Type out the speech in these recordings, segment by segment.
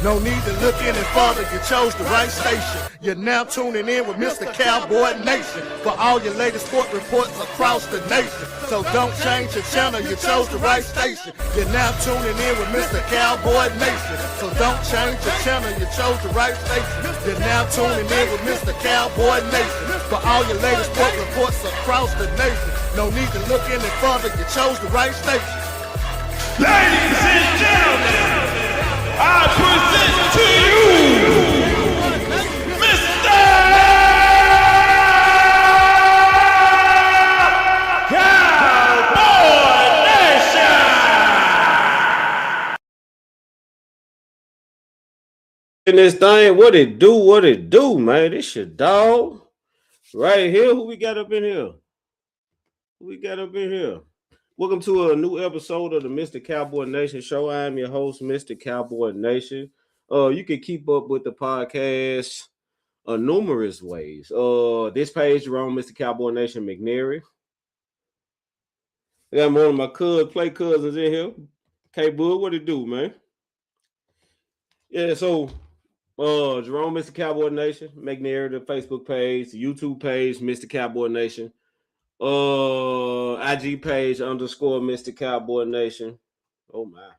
No need to look any further, you chose the right station. You're now tuning in with Mr. Cowboy Nation for all your latest sport reports across the nation. So don't change your channel, you chose the right station. You're now tuning in with Mr. Cowboy Nation. So don't change your channel, you chose the right station. You're now tuning in with Mr. Cowboy Nation for all your latest sport reports across the nation. No need to look any further, you chose the right station. Ladies and gentlemen, I present to you Mr. Cowboy Nation. In this thing, what it do, man? This your dog right here. Who we got up in here? Welcome to a new episode of the Mr. Cowboy Nation Show. I am your host, Mr. Cowboy Nation. You can keep up with the podcast numerous ways. This page around Mr. Cowboy Nation McNary. I got one of my cousins in here. K-Bud, what it do, man? Yeah, so Jerome, Mr. Cowboy Nation, McNary, the Facebook page, the YouTube page, Mr. Cowboy Nation. IG page _ Mr. Cowboy Nation. Oh my.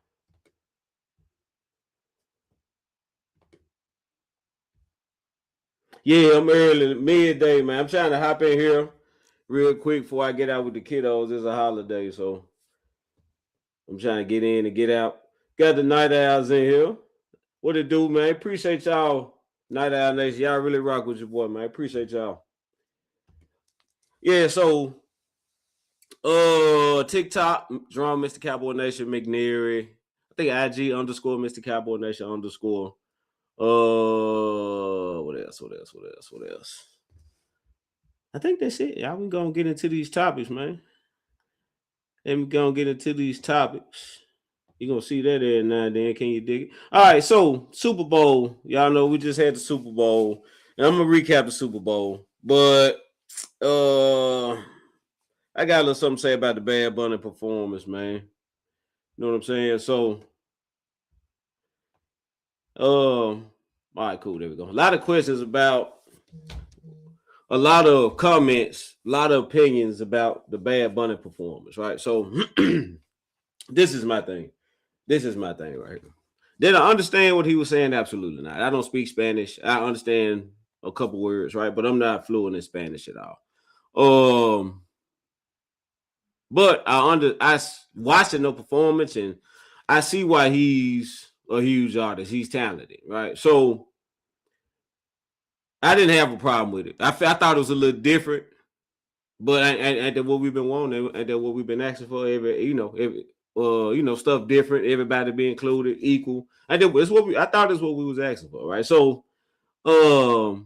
Yeah, I'm early, midday, man. I'm trying to hop in here real quick before I get out with the kiddos. It's a holiday, so I'm trying to get in and get out. Got the night owls in here. What it do, man? Appreciate y'all, Night Owl Nation. Y'all really rock with your boy, man. Appreciate y'all. Yeah, so TikTok, Jerome, Mr. Cowboy Nation, McNary. I think IG _ Mr. Cowboy Nation _ what else? I think that's it. Y'all, we gonna get into these topics, man. And we gonna get into these topics. You gonna see that every now and then. Can you dig it? All right, so Super Bowl. Y'all know we just had the Super Bowl. And I'm gonna recap the Super Bowl. But I got a little something to say about the Bad Bunny performance, man. You know what I'm saying? So all right, cool. There we go. A lot of questions about a lot of comments, a lot of opinions about the Bad Bunny performance, right? So this is my thing. This is my thing right here. Did I understand what he was saying? Absolutely not. I don't speak Spanish. I understand a couple words, right? But I'm not fluent in Spanish at all. But I watching the performance and I see why he's a huge artist. He's talented, right? So I didn't have a problem with it. I thought it was a little different, but and what we've been wanting and what we've been asking for stuff different, everybody be included, equal. I thought it's what we was asking for, right? So the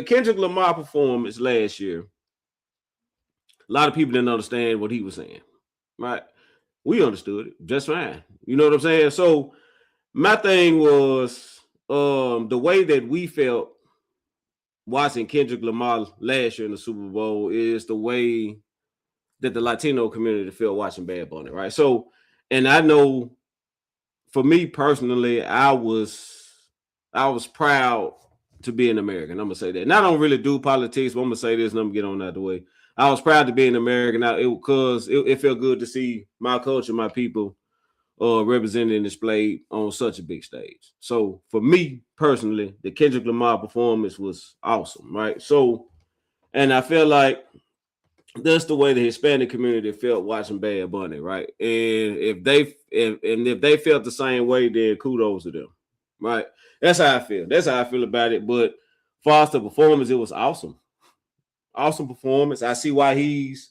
Kendrick Lamar performance last year, a lot of people didn't understand what he was saying, right? We understood it just fine. You know what I'm saying? So my thing was the way that we felt watching Kendrick Lamar last year in the Super Bowl is the way that the Latino community felt watching Bad Bunny, right? So, and I know for me personally, I was proud to be an American. I'm gonna say that. And I don't really do politics, but I'm gonna say this and I'm gonna get on out the way. I was proud to be an American because it felt good to see my culture, my people represented and displayed on such a big stage. So for me personally, the Kendrick Lamar performance was awesome, right? So, and I feel like that's the way the Hispanic community felt watching Bad Bunny, right? And if they felt the same way, then kudos to them, right? That's how I feel. That's how I feel about it. But for the performance, it was awesome. Awesome performance. I see why he's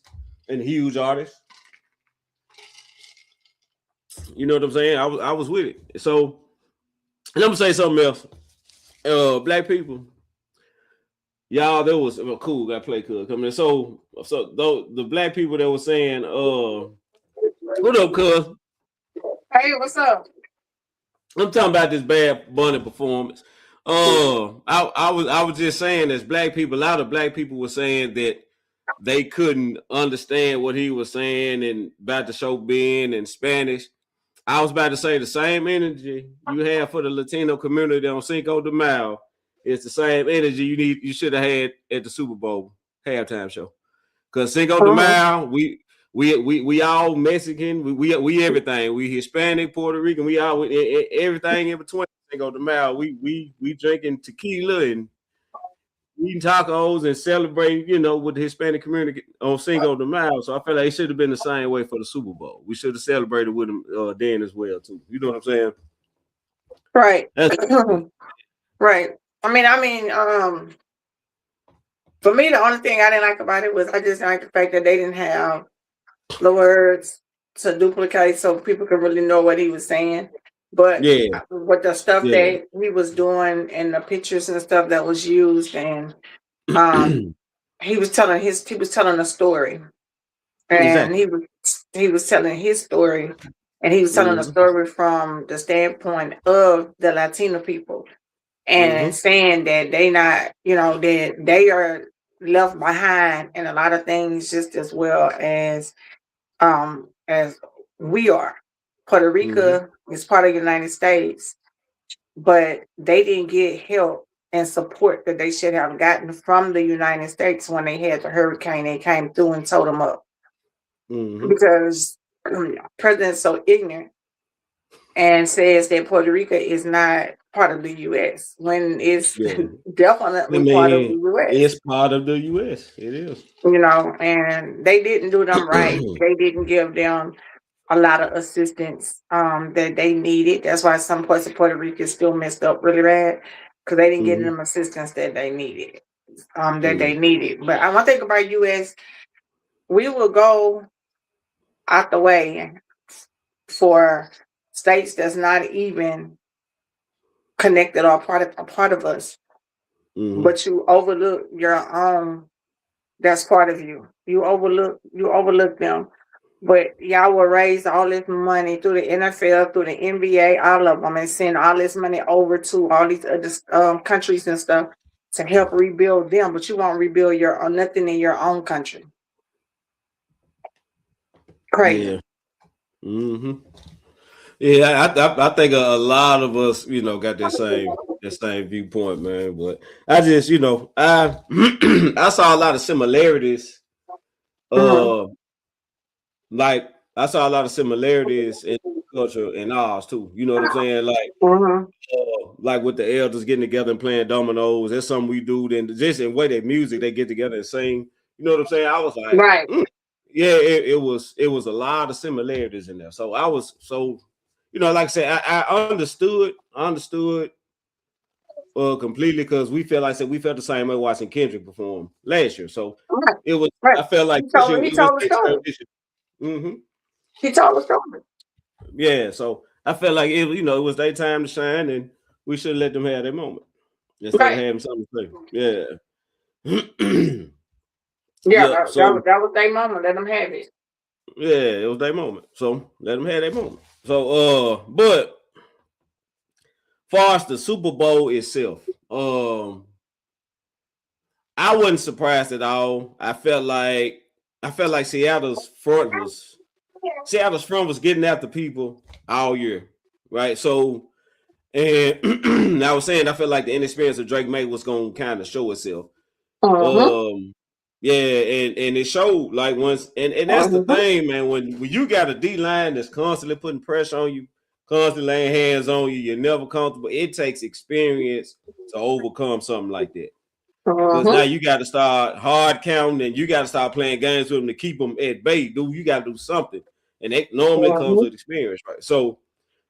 a huge artist. You know what I'm saying? I was with it. So, and I'm gonna say something else. Black people, y'all, there was cool. Got play cool coming in. So the black people that were saying, what up, cuz? Hey, what's up? I'm talking about this Bad Bunny performance. I was just saying, as black people, a lot of black people were saying that they couldn't understand what he was saying and about the show being in Spanish. I was about to say the same energy you have for the Latino community on Cinco de Mayo. It's the same energy you should have had at the Super Bowl halftime show. Because Cinco de Mayo, we all Mexican, we everything. We Hispanic, Puerto Rican, we all everything in between. Cinco de Mayo, we drinking tequila and eating tacos and celebrating, with the Hispanic community on Cinco de Mayo. So I feel like it should have been the same way for the Super Bowl. We should have celebrated with them then as well too. You know what I'm saying? Right. Right. I mean, for me, the only thing I didn't like about it was I just didn't like the fact that they didn't have the words to duplicate so people could really know what he was saying. But yeah, with the stuff that he was doing and the pictures and stuff that was used, and he was telling a story, and exactly. he was telling his story, and he was telling a story from the standpoint of the Latino people, and saying that they not, that they are left behind in a lot of things just as well as we are. Puerto Rico is part of the United States, but they didn't get help and support that they should have gotten from the United States when they had the hurricane. They came through and towed them up because president's so ignorant and says that Puerto Rico is not part of the U.S. when it's definitely part of the U.S. It's part of the U.S. It is. And they didn't do them right. They didn't give them a lot of assistance that they needed. That's why some parts of Puerto Rico is still messed up really bad because they didn't get them assistance that they needed. But one thing about U.S., we will go out the way for states that's not even connected or a part of us but you overlook your own. That's part of you. You overlook them. But y'all will raise all this money through the NFL, through the NBA, all of them, and send all this money over to all these other countries and stuff to help rebuild them. But you won't rebuild your nothing in your own country. Crazy. Yeah. Yeah, I think a lot of us, got that same viewpoint, man. But I just, I I saw a lot of similarities. Like I saw a lot of similarities in culture and ours too. You know what I'm saying? Like with the elders getting together and playing dominoes. That's something we do. Then just in way that music, they get together and sing. You know what I'm saying? I was like, Right. Yeah, it was a lot of similarities in there. So I was like I said, I understood completely because we felt the same way watching Kendrick perform last year. So it was I felt like this year it was a transition. He told the story. Yeah, so I felt like it was their time to shine, and we should let them have their moment instead of having something to say. Yeah. That was their moment. Let them have it. Yeah, it was their moment. So let them have their moment. So but far as the Super Bowl itself, I wasn't surprised at all. I felt like Seattle's front was getting after people all year, right? So, and I was saying I felt like the inexperience of Drake May was going to kind of show itself. Yeah, and it showed like once, and that's the thing, man. When you got a D line that's constantly putting pressure on you, constantly laying hands on you, you're never comfortable. It takes experience to overcome something like that. Because now you got to start hard counting, and you got to start playing games with them to keep them at bay. Dude, you got to do something, and it normally comes with experience, right? So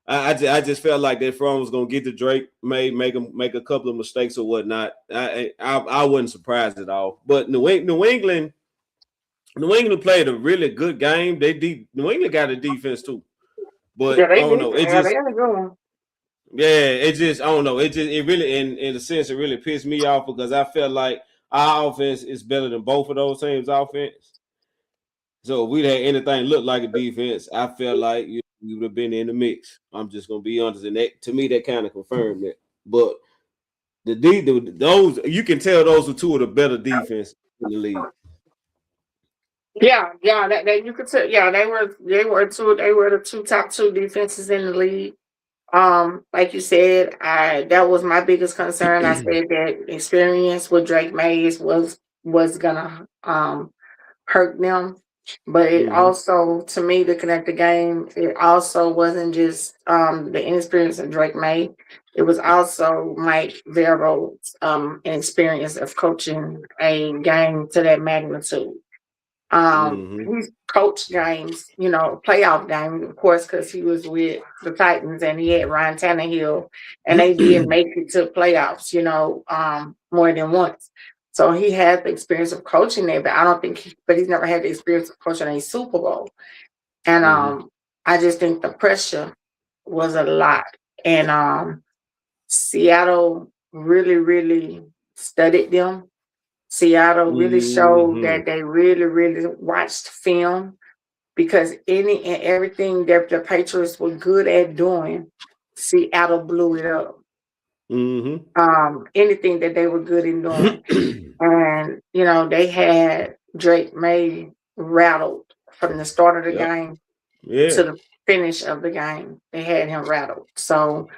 I just felt like that front was gonna get to Drake, make a couple of mistakes or whatnot. I wasn't surprised at all. But New England played a really good game. New England got a defense too, but I don't know. It just I don't know. It really in a sense it really pissed me off because I felt like our offense is better than both of those teams' offense. So if we'd had anything look like a defense, I felt like we would have been in the mix. I'm just gonna be honest, and that to me that kind of confirmed that. But those you can tell those are two of the better defense in the league. Yeah, that you could tell. Yeah, they were the top two defenses in the league. Like you said, that was my biggest concern. I said that experience with Drake Mays was gonna hurt them. But it also, to me, looking at the game, it also wasn't just the inexperience of Drake May. It was also Mike Verbo's experience of coaching a game to that magnitude. He's coached games, playoff games, of course, because he was with the Titans and he had Ryan Tannehill, and they did make it to playoffs, more than once. So he had the experience of coaching there, but he's never had the experience of coaching a Super Bowl. And I just think the pressure was a lot. And Seattle really, really studied them. Seattle really showed that they really, really watched film, because any and everything that the Patriots were good at doing, Seattle blew it up. Anything that they were good in doing. And, they had Drake May rattled from the start of the game to the finish of the game. They had him rattled. So,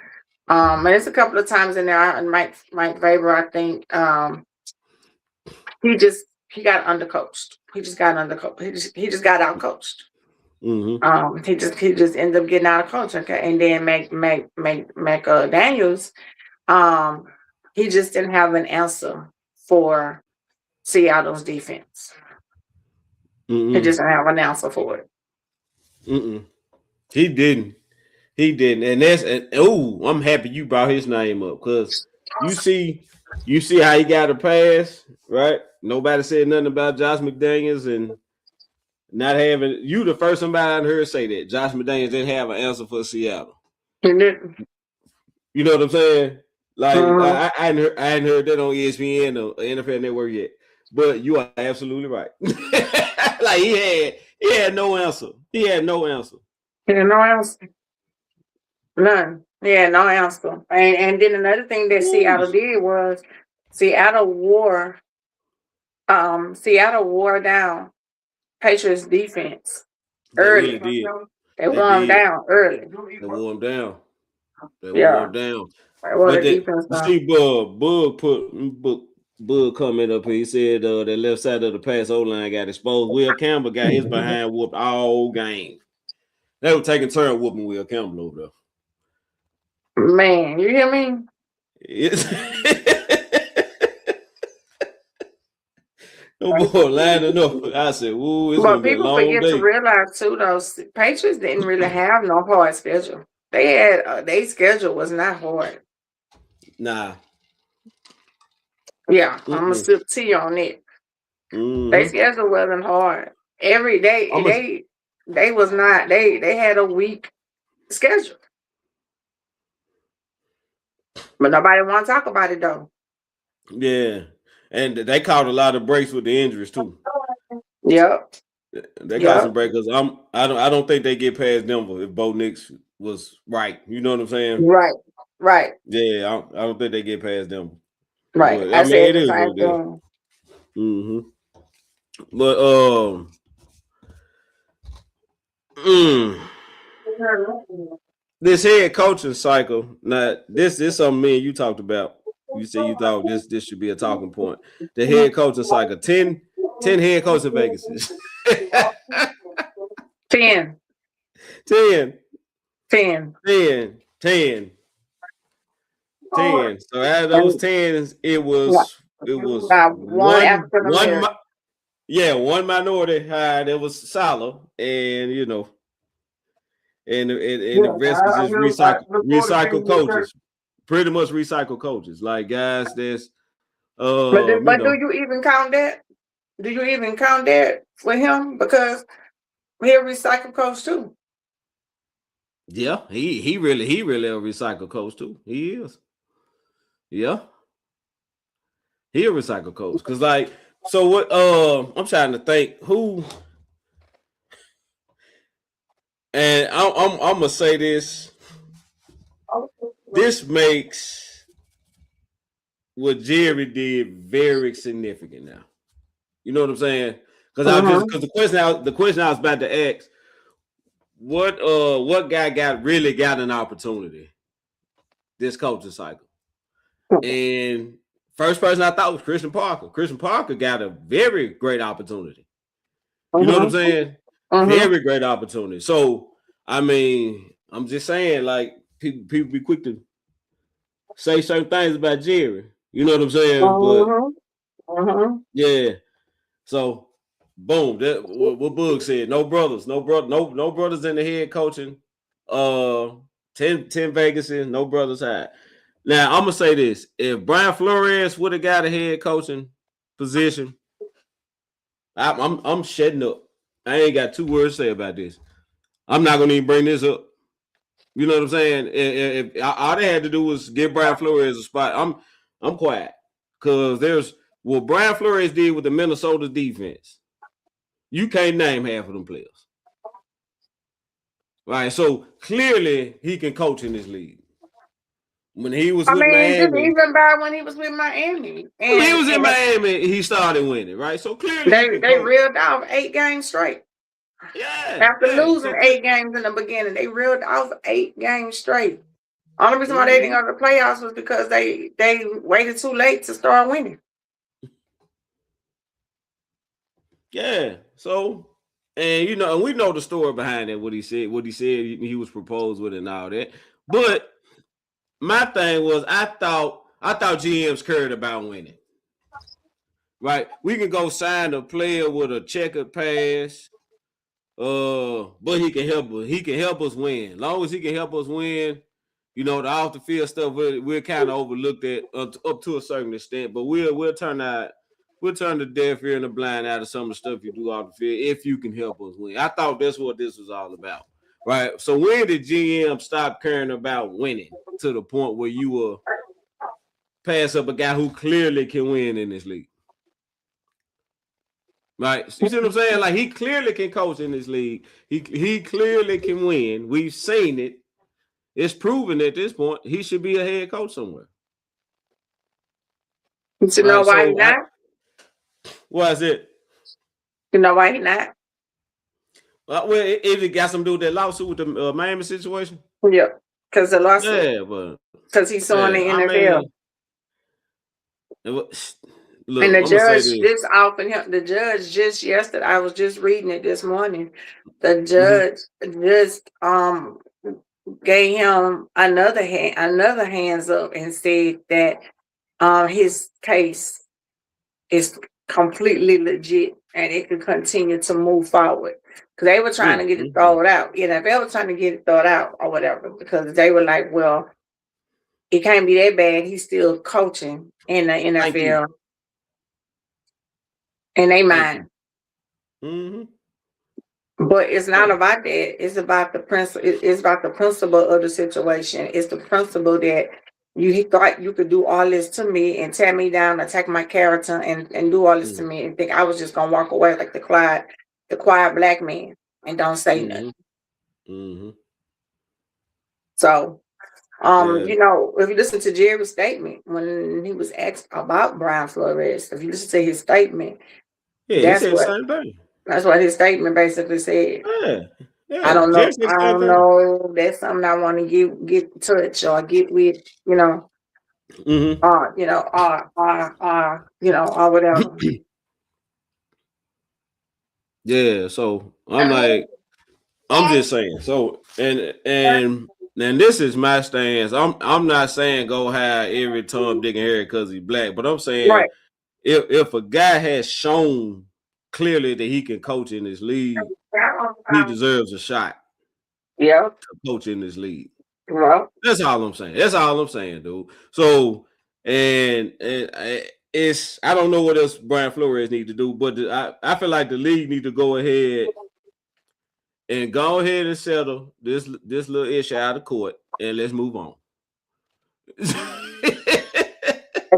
and it's a couple of times in there, and Mike Weber, I think, he got undercoached. He just got undercoached. He just got outcoached. He just ended up getting out of coach. Okay, and then Mac Daniels, he just didn't have an answer for Seattle's defense. He just didn't have an answer for it. He didn't, and I'm happy you brought his name up, because you see how he got a pass, right? Nobody said nothing about Josh McDaniels and not having. You the first somebody I heard say that Josh McDaniels didn't have an answer for Seattle. He didn't. You know what I'm saying? Like I hadn't heard that on ESPN or NFL Network yet. But you are absolutely right. Like he had no answer. He had no answer. He had no answer. None. Yeah, no answer. And then another thing that Seattle did was Seattle wore down Patriots defense They early. really did. They wore them down early. They wore them down. They Yeah. wore them down. They wore But the defense you down. see, Bug comment up here. He said that left side of the pass O-line got exposed. Will Campbell got his behind whooped all game. They were taking turn whooping Will Campbell over there. Man, you hear me? No boy lining up. I said, "Ooh, it's gonna be a long day." But people forget to realize too, those Patriots didn't really have no hard schedule. They had their schedule was not hard. Nah. Yeah, I'm gonna sip tea on it. Their schedule wasn't hard. Every day they was not. They had a weak schedule. But nobody want to talk about it though. Yeah, and they caught a lot of breaks with the injuries too. Yep. They got some breaks because I don't think they get past Denver if Bo Nix was right. You know what I'm saying? Right. Yeah, I don't think they get past Denver. Right. But, I mean, it is what it is. But this head coaching cycle. Now, this is something me and you talked about. You said you thought this should be a talking point. The head coaching cycle. 10 head coaching vacancies. 10. 10. So out of those 10s, it was one African American. One minority hired. It was Salah, and and the rest was just recycled coaches. Pretty much recycled coaches, like guys that's but do you even count that? Do you even count that for him? Because he's a recycled coach too. Yeah, he really a recycled coach too. He is. Yeah. He a recycled coach. Cause so what I'm trying to think who, and I'm gonna say this. This makes what Jerry did very significant now. You know what I'm saying? Because the question I was about to ask, what guy really got an opportunity this coaching cycle? And first person I thought was Christian Parker. Christian Parker got a very great opportunity. You know what I'm saying? Very great opportunity. So I mean, I'm just saying, like, people be quick to say certain things about Jerry. You know what I'm saying? But yeah. So boom, that what Bug said. No brothers in the head coaching. 10 vacancies, no brothers hired. Now I'm gonna say this: if Brian Flores would have got a head coaching position, I'm shutting up. I ain't got 2 words to say about this. I'm not gonna even bring this up. You know what I'm saying? If all they had to do was give Brian Flores a spot, I'm quiet because there's what Brian Flores did with the Minnesota defense. You can't name half of them players, right? So clearly he can coach in this league. When he was with Miami, even by when he was with Miami, and he was in Miami, he started winning, right? So clearly they reeled off 8 games straight. Yeah. After losing 8 games in the beginning, they reeled off 8 games straight. Only reason why they didn't go to the playoffs was because they waited too late to start winning. Yeah. So, and we know the story behind it, what he said he was proposed with and all that. But my thing was I thought GMs cared about winning. Right? We can go sign a player with a checkered past. But he can help us. He can help us win. As long as he can help us win, the off the field stuff we're kind of overlooked at up to a certain extent. But we'll turn the deaf ear and the blind out of some of the stuff you do off the field if you can help us win. I thought that's what this was all about, right? So when did GM stop caring about winning to the point where you were pass up a guy who clearly can win in this league. Right? You see what I'm saying? Like, he clearly can coach in this league. He clearly can win. We've seen it. It's proven at this point he should be a head coach somewhere. You know why he not? Why is it? You know why he not? Well, it got something to do with that lawsuit with the Miami situation. Yeah, because the lawsuit. Yeah, but because he's suing the NFL. Look, and the I'm judge just offered him. The judge just yesterday. I was just reading it this morning. The judge just gave him another hands up and said that his case is completely legit and it could continue to move forward. Because they were trying to get it thrown out. You know, they were trying to get it thrown out or whatever, because they were like, well, it can't be that bad. He's still coaching in the NFL. In their mind. But it's not about that. It's about the principle. It's about the principle of the situation. It's the principle that you thought you could do all this to me and tear me down, attack my character, and do all this to me, and think I was just gonna walk away like the quiet black man and don't say nothing. So, you know, if you listen to Jerry's statement when he was asked about Brian Flores, if you listen to his statement, that's what the same thing. That's what his statement basically said. Yeah. I don't know. I don't know. That's something I want to get in touch or get with, you know. You know, or whatever. Yeah. So I'm like, I'm just saying. So and this is my stance. I'm not saying go hire every Tom, Dick, and Harry because he's black, but I'm saying if a guy has shown clearly that he can coach in this league, he deserves a shot. Yeah, to coach in this league. Well, that's all I'm saying. That's all I'm saying, dude. So and it's I don't know what else Brian Flores need to do, but I feel like the league need to go ahead and settle this little issue out of court and let's move on.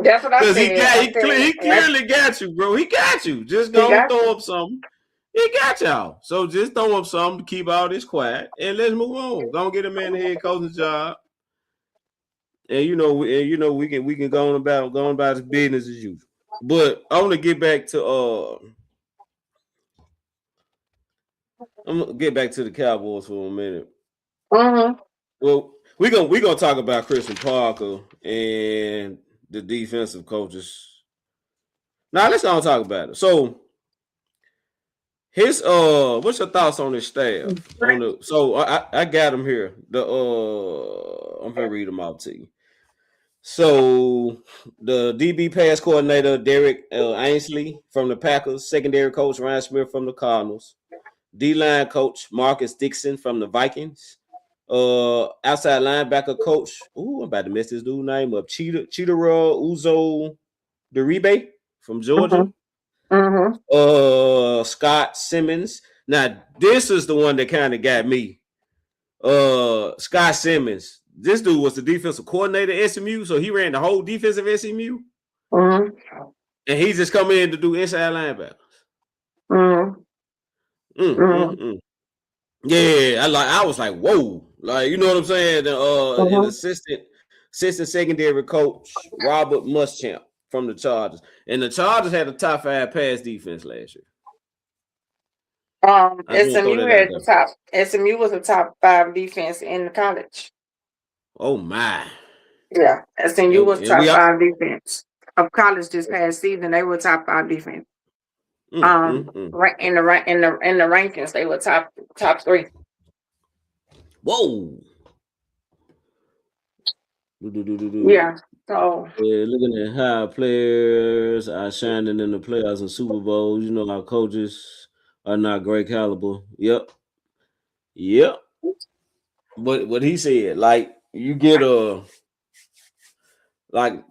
That's what I said. He clearly got you, bro. He got you. Just go throw up something. He got y'all. So just throw up something to keep all this quiet and let's move on. Don't get a man the head coaching job. And we can go on about his business as usual. But I want to get back to I'm gonna get back to the Cowboys for a minute. Well, we're gonna talk about Christian Parker and the defensive coaches. Now let's go talk about it. So his what's your thoughts on his staff? So I got him here. I'm gonna read them out to you. So the DB pass coordinator Derek Ainsley from the Packers, secondary coach Ryan Smith from the Cardinals, D-line coach Marcus Dixon from the Vikings, outside linebacker coach. I'm about to mess this dude's name up. Chidera Uzo Deribe from Georgia. Scott Simmons. Now this is the one that kind of got me. Scott Simmons. This dude was the defensive coordinator at SMU, so he ran the whole defense of SMU. And he just come in to do inside linebackers. Yeah, I was like, whoa, like you know what I'm saying? An assistant secondary coach Robert Muschamp from the Chargers, and the Chargers had a top 5 pass defense last year. SMU was a top 5 defense in the college. Oh my! Yeah, SMU was top 5 defense of college this past season. They were top 5 defense. Right in the rankings, they were top 3. Whoa! Yeah. So looking at how players are shining in the playoffs and Super Bowls. You know, our coaches are not great caliber. Yep. But what he said, like you get a like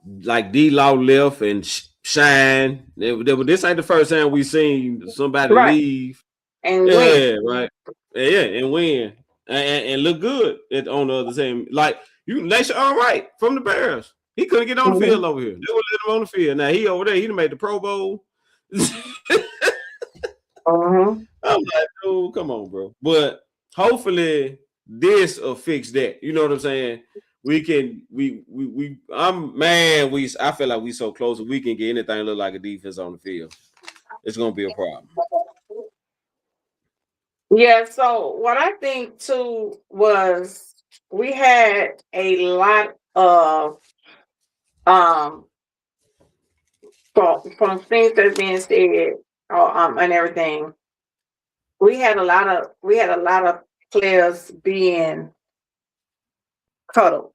D-Law left and shine. This ain't the first time we seen somebody leave and win. Right. And win and look good on the other team. Like they should all right from the Bears. He couldn't get on the field over here. They would let him on the field. Now he over there, he done made the Pro Bowl. I'm like, dude, come on, bro. But hopefully this will fix that. You know what I'm saying? We can I feel like we so close that we can get anything look like a defense on the field. It's gonna be a problem. Yeah, so what I think too was we had a lot of from things that's being said and everything. We had a lot of players being cuddled.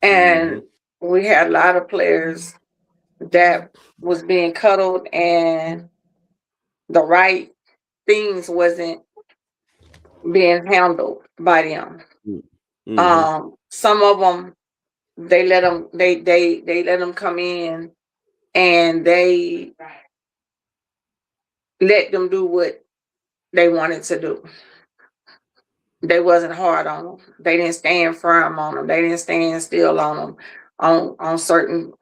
And we had a lot of players that was being cuddled and the right things wasn't being handled by them. Some of them they let them come in and they let them do what they wanted to do. They wasn't hard on them. They didn't stand firm on them. They didn't stand still on them on certain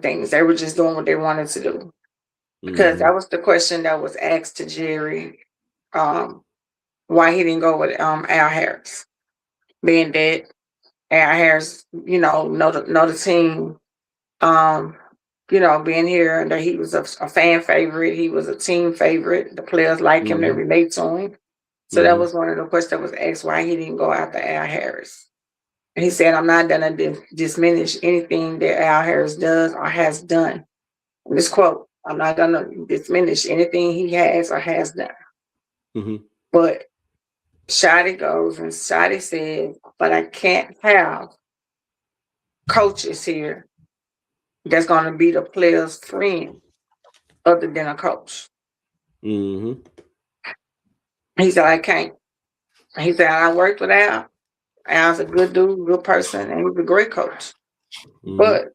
things. They were just doing what they wanted to do. Because that was the question that was asked to Jerry, why he didn't go with Al Harris, being that Al Harris, know the team, being here, and that he was a fan favorite, he was a team favorite. The players like him, they relate to him. So that was one of the questions that was asked, why he didn't go after Al Harris. And he said, I'm not going to diminish anything that Al Harris does or has done. And this quote, I'm not going to diminish anything he has or has done. But Shotty goes and Shotty said, but I can't have coaches here that's going to be the player's friend other than a coach. He said, I can't. He said, I worked with Al. Al's a good dude, good person, and he's a great coach. But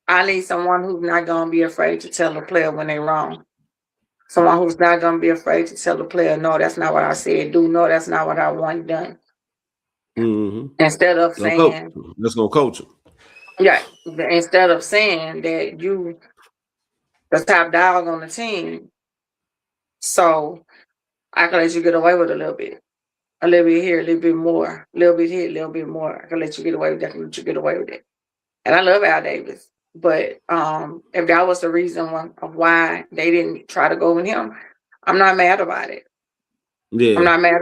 I need someone who's not going to be afraid to tell the player when they're wrong. Someone who's not going to be afraid to tell the player, no, that's not what I said. No, that's not what I want done. Instead of saying, let's go coach him. Yeah, instead of saying that you the top dog on the team, so I can let you get away with a little bit here, a little bit more, a little bit here, a little bit more. I can let you get away with that. I can let you get away with it. And I love Al Davis, but if that was the reason of why they didn't try to go with him, I'm not mad about it. Yeah, I'm not mad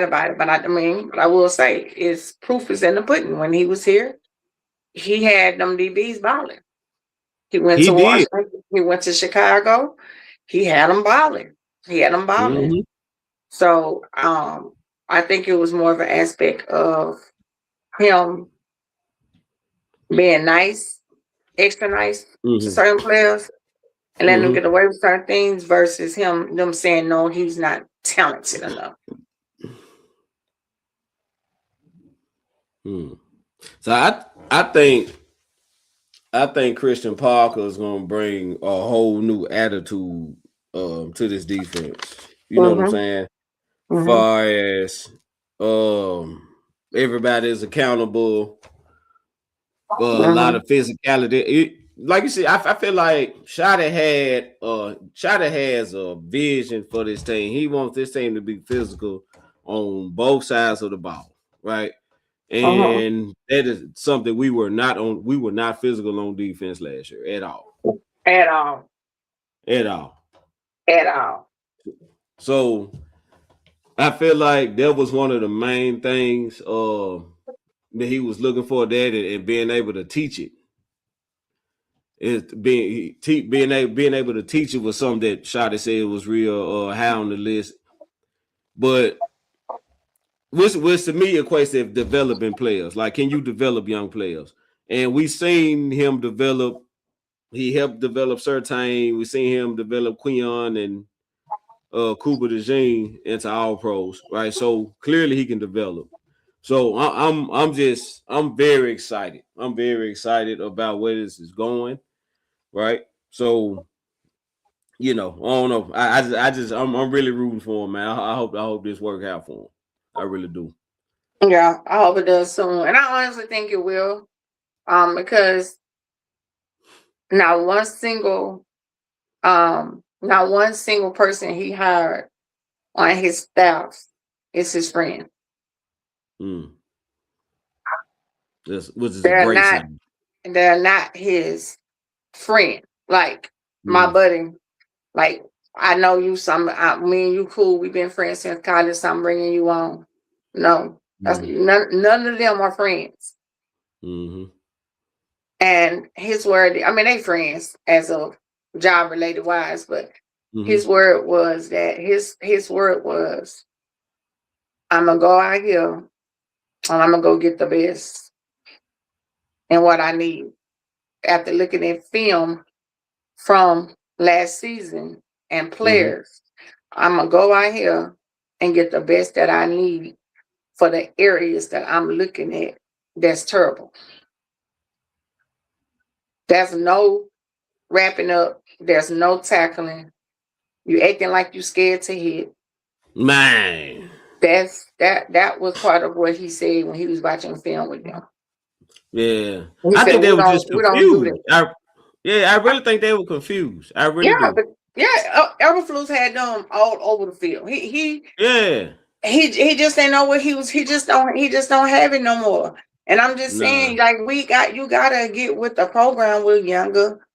about it. But I will say, is proof is in the pudding. When he was here, he had them DBs balling. He went to Washington. He went to Chicago. He had them balling. So I think it was more of an aspect of him being nice, extra nice to certain players, and letting them get away with certain things versus them saying no, he's not talented enough. So I think Christian Parker is going to bring a whole new attitude to this defense. You know what I'm saying? As far as everybody is accountable, a lot of physicality. Like you said, I feel like Shotty has a vision for this team. He wants this team to be physical on both sides of the ball, right? And that is something we were not on. We were not physical on defense last year at all. So I feel like that was one of the main things that he was looking for, that and being able to teach it. Being able to teach it was something that Shotty said was real high on the list. But which to me equates to developing players. Like, can you develop young players? And we've seen him develop. He helped develop Surtain. We've seen him develop Quinyon and Cooper DeJean into all pros, right? So clearly he can develop. So I'm very excited. I'm very excited about where this is going, right? So, I don't know. I'm really rooting for him, man. I hope this works out for him. I really do. Yeah, I hope it does soon, and I honestly think it will. Because not one single person he hired on his staff is his friend. Which is a They're great not. sign. They're not his friend. Like my Mm. buddy. Like I know you. Me and you cool. We've been friends since college. So I'm bringing you on. No, that's none of them are friends. Mm-hmm. And his word. I mean, they friends as of job related wise, but Mm-hmm. his word was that his word was, I'm gonna go out here and I'm gonna go get the best and what I need. After looking at film from last season and players, I'm gonna go out here and get the best that I need for the areas that I'm looking at that's terrible. There's no wrapping up, there's no tackling. You acting like you scared to hit. Man. That was part of what he said when he was watching film with them. Yeah. He I said think they were just we don't do confused. that. I really think they were confused. I really do. But Eberflus had them all over the field. He just didn't know what he was. He just don't have it no more. And I'm just saying, like you gotta get with the program with younger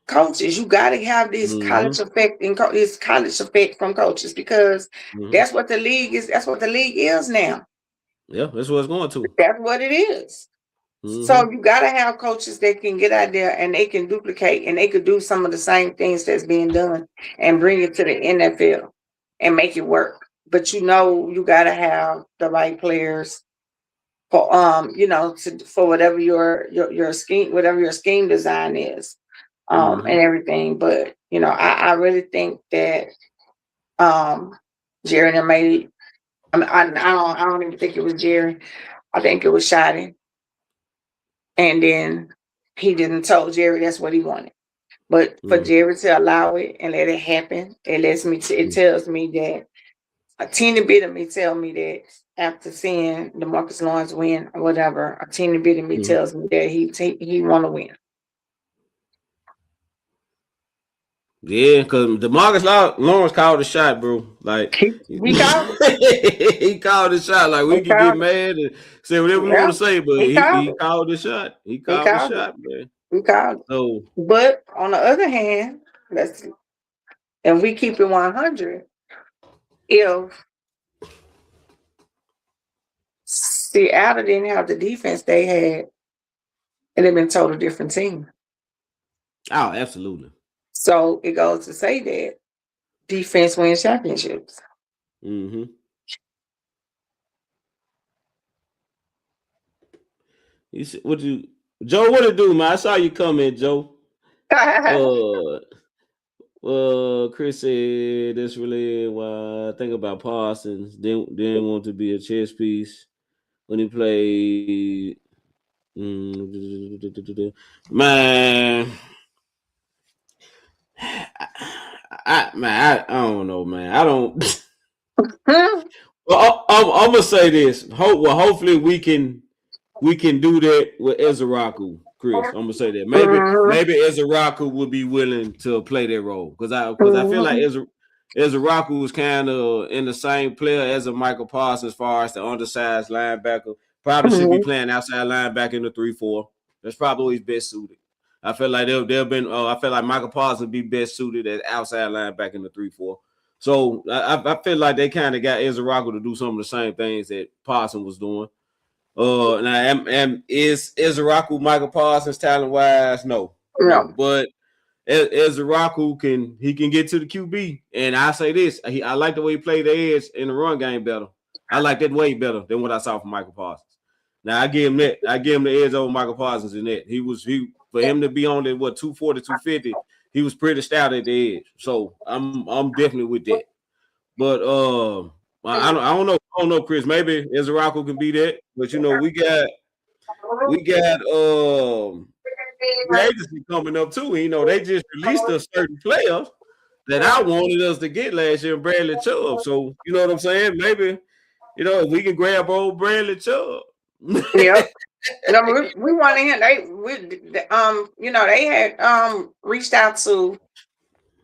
coaches. You gotta have this college effect this college effect from coaches because that's what the league is. That's what the league is now. Yeah, that's what it's going to. That's what it is. So you gotta have coaches that can get out there and they can duplicate and they could do some of the same things that's being done and bring it to the NFL and make it work. But you gotta have the right players for for whatever your scheme design is, and everything. But I really think that Jerry made. I mean, I don't even think it was Jerry. I think it was Shotty. And then he didn't tell Jerry that's what he wanted. But for Jerry to allow it and let it happen, it tells me that a teeny bit of me tell me that after seeing DeMarcus Lawrence win or whatever, a teeny bit of me tells me that he want to win. Yeah, because DeMarcus Lawrence called the shot, bro. Like he called it. He called the shot. Like we can get mad and say whatever we want to say, but he called the shot. He called the shot, man. He called it. So, but on the other hand, if we keep it 100, if Seattle didn't have the defense they had, it'd have been a total different team. Oh, absolutely. So it goes to say that defense wins championships. You see, Joe? What it do, man? I saw you comment, Joe. Chris said this really why I think about Parsons. Didn't want to be a chess piece when he played. Man, I don't know, man. I don't. Well, I'm gonna say this. Hopefully we can do that with Ezraku, Chris. I'm gonna say that maybe Ezraku would be willing to play that role because I feel like Ezraku was kind of in the same player as a Michael Parsons as far as the undersized linebacker. Probably should be playing outside linebacker in the 3-4. That's probably his best suited. I feel like they've been. I feel like Michael Parsons would be best suited as outside linebacker in the 3-4. So I feel like they kind of got Ezraku to do some of the same things that Parsons was doing. Now is Ezraku Michael Parsons talent wise? No. But Ezraku can get to the QB, and I say this: I like the way he played the edge in the run game better. I like that way better than what I saw from Michael Parsons. Now I give him that. I give him the edge over Michael Parsons in that. He for him to be on the 240, 250. He was pretty stout at the edge. So I'm definitely with that. But I don't know, Chris. Maybe Ezraku can be that. But we got agency coming up too. They just released a certain player that I wanted us to get last year, Bradley Chubb. So you know what I'm saying? Maybe if we can grab old Bradley Chubb. Yep. No, we wanted him. They had reached out to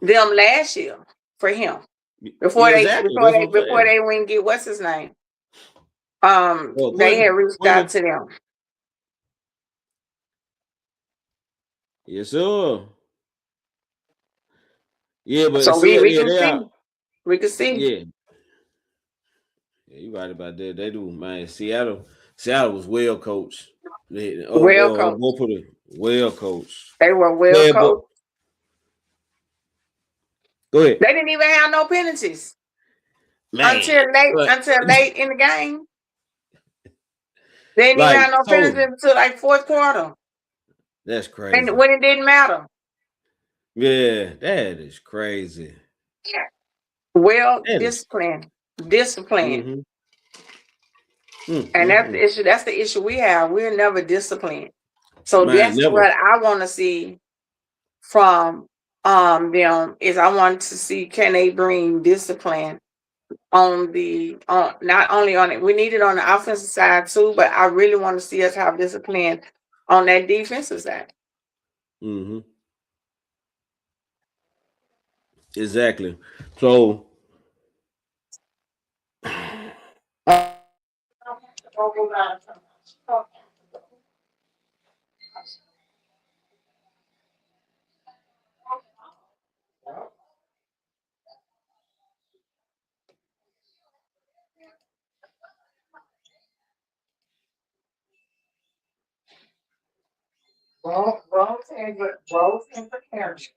them last year for him Yeah, exactly. That's what I'm before saying. they went and get what's his name. Well, They had reached out Quentin, to them. yes, sir. Yeah, but So see, we yeah, can they see. are. We can see. Yeah, yeah, you right about that. They do, man. Seattle was well coached. Well Go coached. put it well coached. They were well Yeah, but coached. go ahead, They didn't even have no penalties man. But until late in the game. They didn't even have like no penalties total, until like fourth quarter. that's And crazy. when it didn't matter. Yeah, that is crazy. Well That is. disciplined. Disciplined. Mm-hmm. And that's Mm. the issue. That's the issue we have. We're never disciplined. So Man, that's never. what I want to see from them is I want to see can they bring discipline on the not only on it, we need it on the offensive side too, but I really want to see us have discipline on that defensive side. Mm-hmm. Exactly. So. Roles and preparation.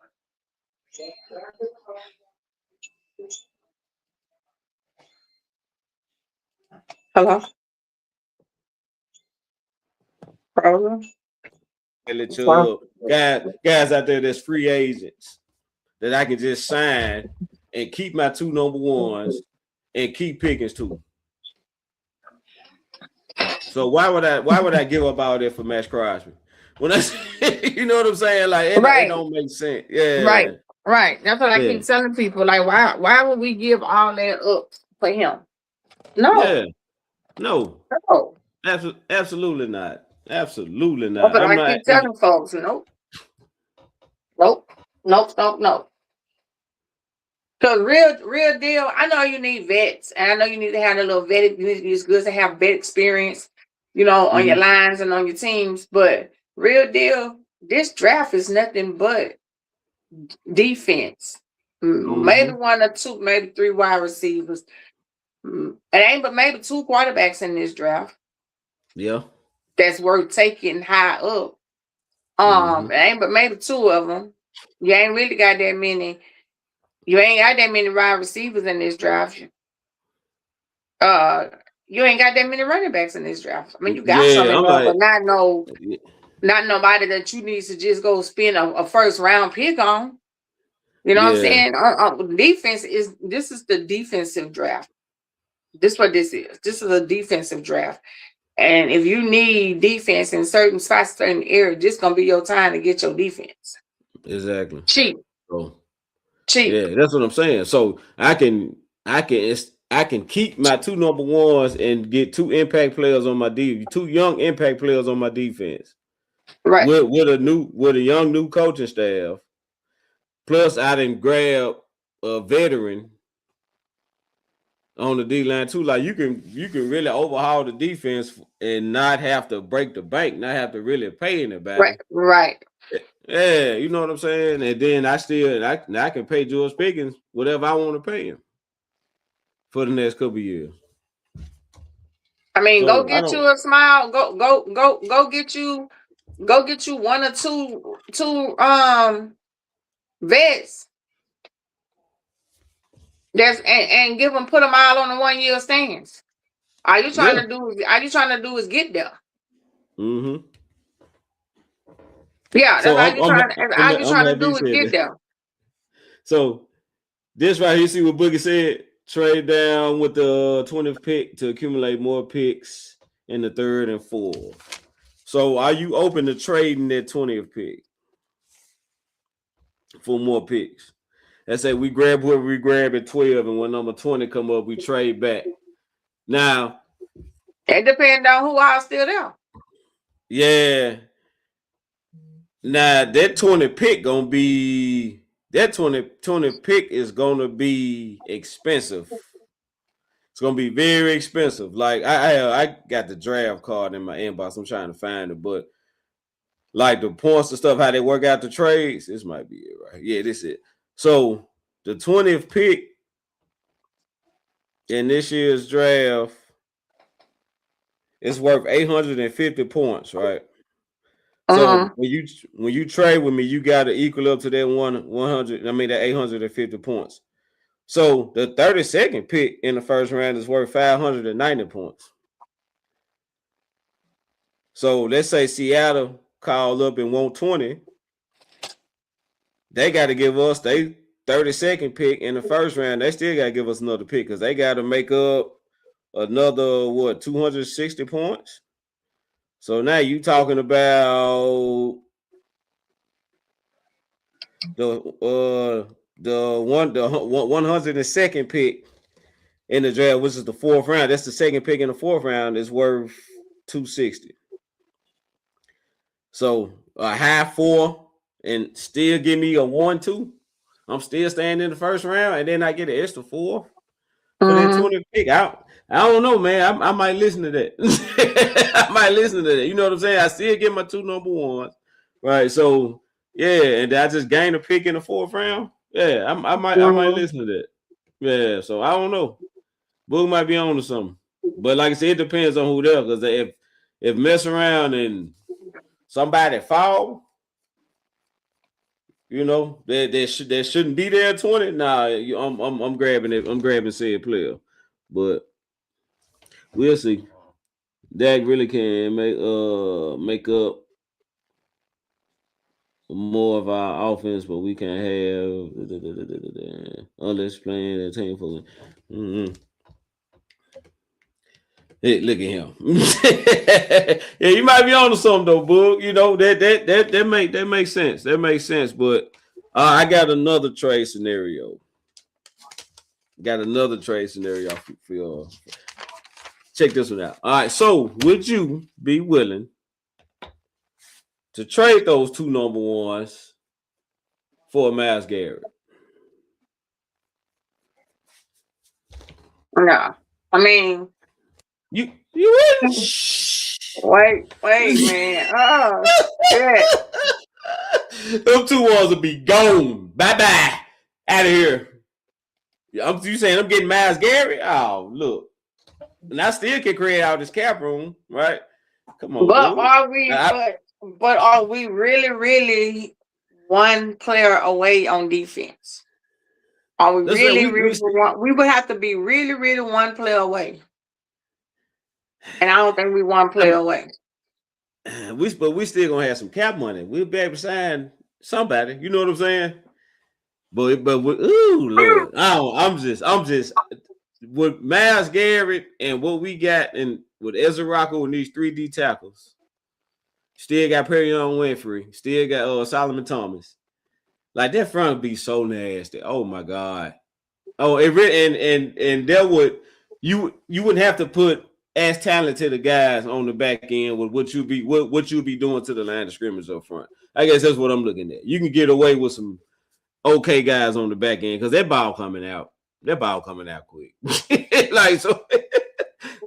Hello, Roland. Let your guys out there that's free agents that I can just sign and keep my two number ones and keep Pickens too. So why would I give up all that for Max Crosby? When I you know what I'm saying? Like it Right, don't make sense. Yeah. right, right. That's what I Yeah. keep telling people. Like, why would we give all that up for him? No, Yeah. No. no. Absolutely not. Absolutely That's not. what I'm I not keep telling folks. Nope, nope, nope, nope, nope. Cause real deal, I know you need vets, and I know you need to have a little vet. It's good to have vet experience, on your mm-hmm. lines and on your teams. But real deal, this draft is nothing but defense. Maybe Mm-hmm. one or two, maybe three wide receivers. It ain't but maybe two quarterbacks in this draft Yeah. that's worth taking high up. Mm-hmm. It ain't but maybe two of them. You ain't really got that many. You ain't got that many wide receivers in this draft. Uh, you ain't got that many running backs in this draft. I mean, you got some Yeah. in I'm there, but like, not nobody that you need to just go spend a first round pick on. You know what I'm yeah, saying? This is the defensive draft. This is what this is. This is a defensive draft. And if you need defense in certain spots, certain areas, this gonna be your time to get your defense. exactly. Cheap, So cheap. yeah, that's what I'm saying. So I can keep my two number ones and get two impact players on my two young impact players on my defense Right, with a young new coaching staff. Plus, I didn't grab a veteran on the D line too. Like you can really overhaul the defense and not have to break the bank, not have to really pay anybody. right. Yeah, you know what I'm saying. And then I can pay George Pickens whatever I want to pay him for the next couple of years. I mean, go So I get don't. you a smile. Go get you one or two vets. And put them all on the 1 year stands. All you Yeah. trying to do is get there. Mm-hmm. Yeah, that's So all you trying to happy you do is said get that. there. So this right here, see what Boogie said? Trade down with the 20th pick to accumulate more picks in the third and fourth. So are you open to trading that 20th pick for more picks? Let's say we grab whoever we grab at 12, and when number 20 come up, we trade back. Now, It depends on who all still there. Yeah. Now that 20 pick gonna be that 20 pick is gonna be expensive. It's gonna be very expensive. Like I got the draft card in my inbox. I'm trying to find it, but like the points and stuff, how they work out the trades. This might be it, right? Yeah, this is it. So the 20th pick in this year's draft is worth 850 points, right? So when you trade with me, you got to equal up to that 100. I mean that 850 points. So the 32nd pick in the first round is worth 590 points. So let's say Seattle called up and want 20. They got to give us they 32nd pick in the first round. They still got to give us another pick because they got to make up another 260 points. So now you talking about the 102nd pick in the draft, which is the fourth round. That's the second pick in the fourth round, is worth 260. So a high 4 and still give me a 1-2. I'm still staying in the first round, and then I get an extra 4 for that 20 pick. I don't know, man. I might listen to that. I might listen to that. You know what I'm saying? I still get my 2 number ones, right? So yeah, and I just gained a pick in the fourth round. Yeah, I might listen to that. Yeah, so I don't know. Book might be on to something, but like I said, it depends on who there. Because if mess around and somebody fall, you know that shouldn't be there at 20. Nah, I'm grabbing it. I'm grabbing said player, but we'll see. Dak really can make up more of our offense, but we can't have unless playing a team for. Hey, look at him. Yeah, you might be on to something though, Boog. You know that makes sense. That makes sense. But I got another trade scenario. For y'all. Check this one out. All right. So, would you be willing to trade those 2 number ones for a Myles Garrett? No, I mean, you wouldn't. wait, man. Oh shit. Them 2 ones will be gone. Bye. Out of here. You saying I'm getting Myles Garrett? Oh, look. And I still can create out this cap room, right? Come on, But bro. are we but are we really one player away on defense? Are we really one? We would have to be really one player away. And I don't think we one player away. But we still gonna have some cap money. We'll be able to sign somebody. You know what I'm saying? But ooh, Lord, I'm just with Myles Garrett and what we got and with Ezra Rocco and these 3D tackles. Still got Perry Young Winfrey. Still got Solomon Thomas. Like that front would be so nasty. Oh my God. Oh, it really and that would you wouldn't have to put as talented guys on the back end with what you be doing to the line of scrimmage up front. I guess that's what I'm looking at. You can get away with some okay guys on the back end because that ball coming out quick. Like so, ain't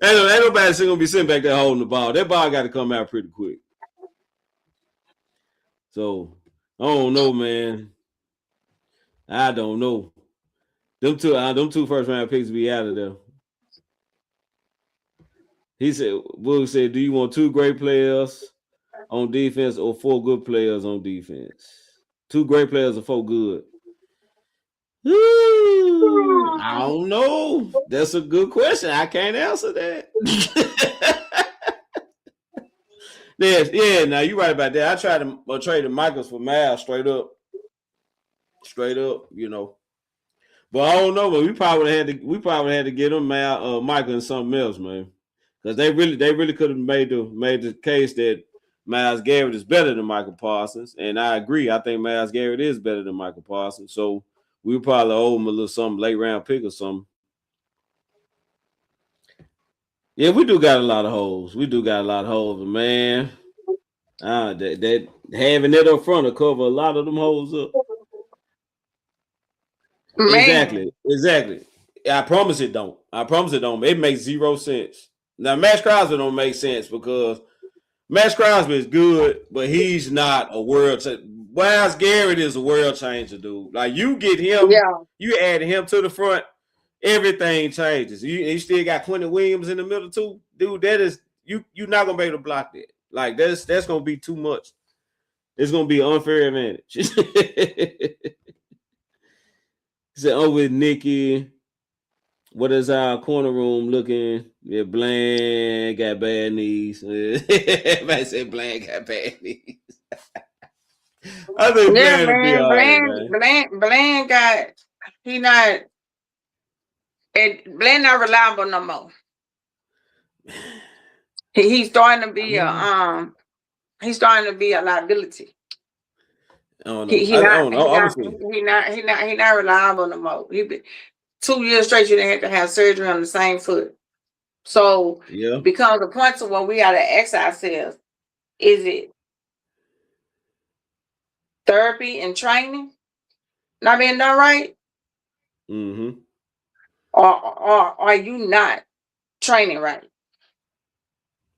nobody gonna be sitting back there holding the ball. That ball got to come out pretty quick. So I don't know, man. I don't know. Them two first round picks be out of there. He said, Will said, do you want 2 great players on defense or 4 good players on defense? 2 great players or 4 good? Ooh, I don't know. That's a good question. I can't answer that. Yeah, now you're right about that. I tried to trade the Michaels for Miles straight up, you know. But I don't know, but we probably had to get them Michael and something else, man. Because they really could have made the case that Myles Garrett is better than Michael Parsons. And I agree. I think Myles Garrett is better than Michael Parsons. So we probably owe him a little something, late round pick or something. Yeah, we do got a lot of holes. But man, That having that up front to cover a lot of them holes up. Man. Exactly. I promise it don't. It makes 0 sense. Now, Max Crosby don't make sense because Max Crosby is good, but he's not a world. Miles Garrett is a world changer, dude. Like you get him, Yeah. you add him to the front, everything changes. You still got Quentin Williams in the middle too, dude. That is you're not gonna be able to block that. Like that's gonna be too much. It's gonna be an unfair advantage. He said, "Oh, with Nikki, what is our corner room looking? Yeah, Bland got bad knees. Everybody said Bland got bad knees. I think Yeah, Bland will be man. all right, man. Bland got he not Bland not reliable no more. He's starting to be he's starting to be a liability. I don't know. I don't know. He not reliable no more. 2 years straight you didn't have to have surgery on the same foot. So Yeah. becomes a point to where we gotta ask ourselves, is it therapy and training not being done right? Mm-hmm. Or are you not training right?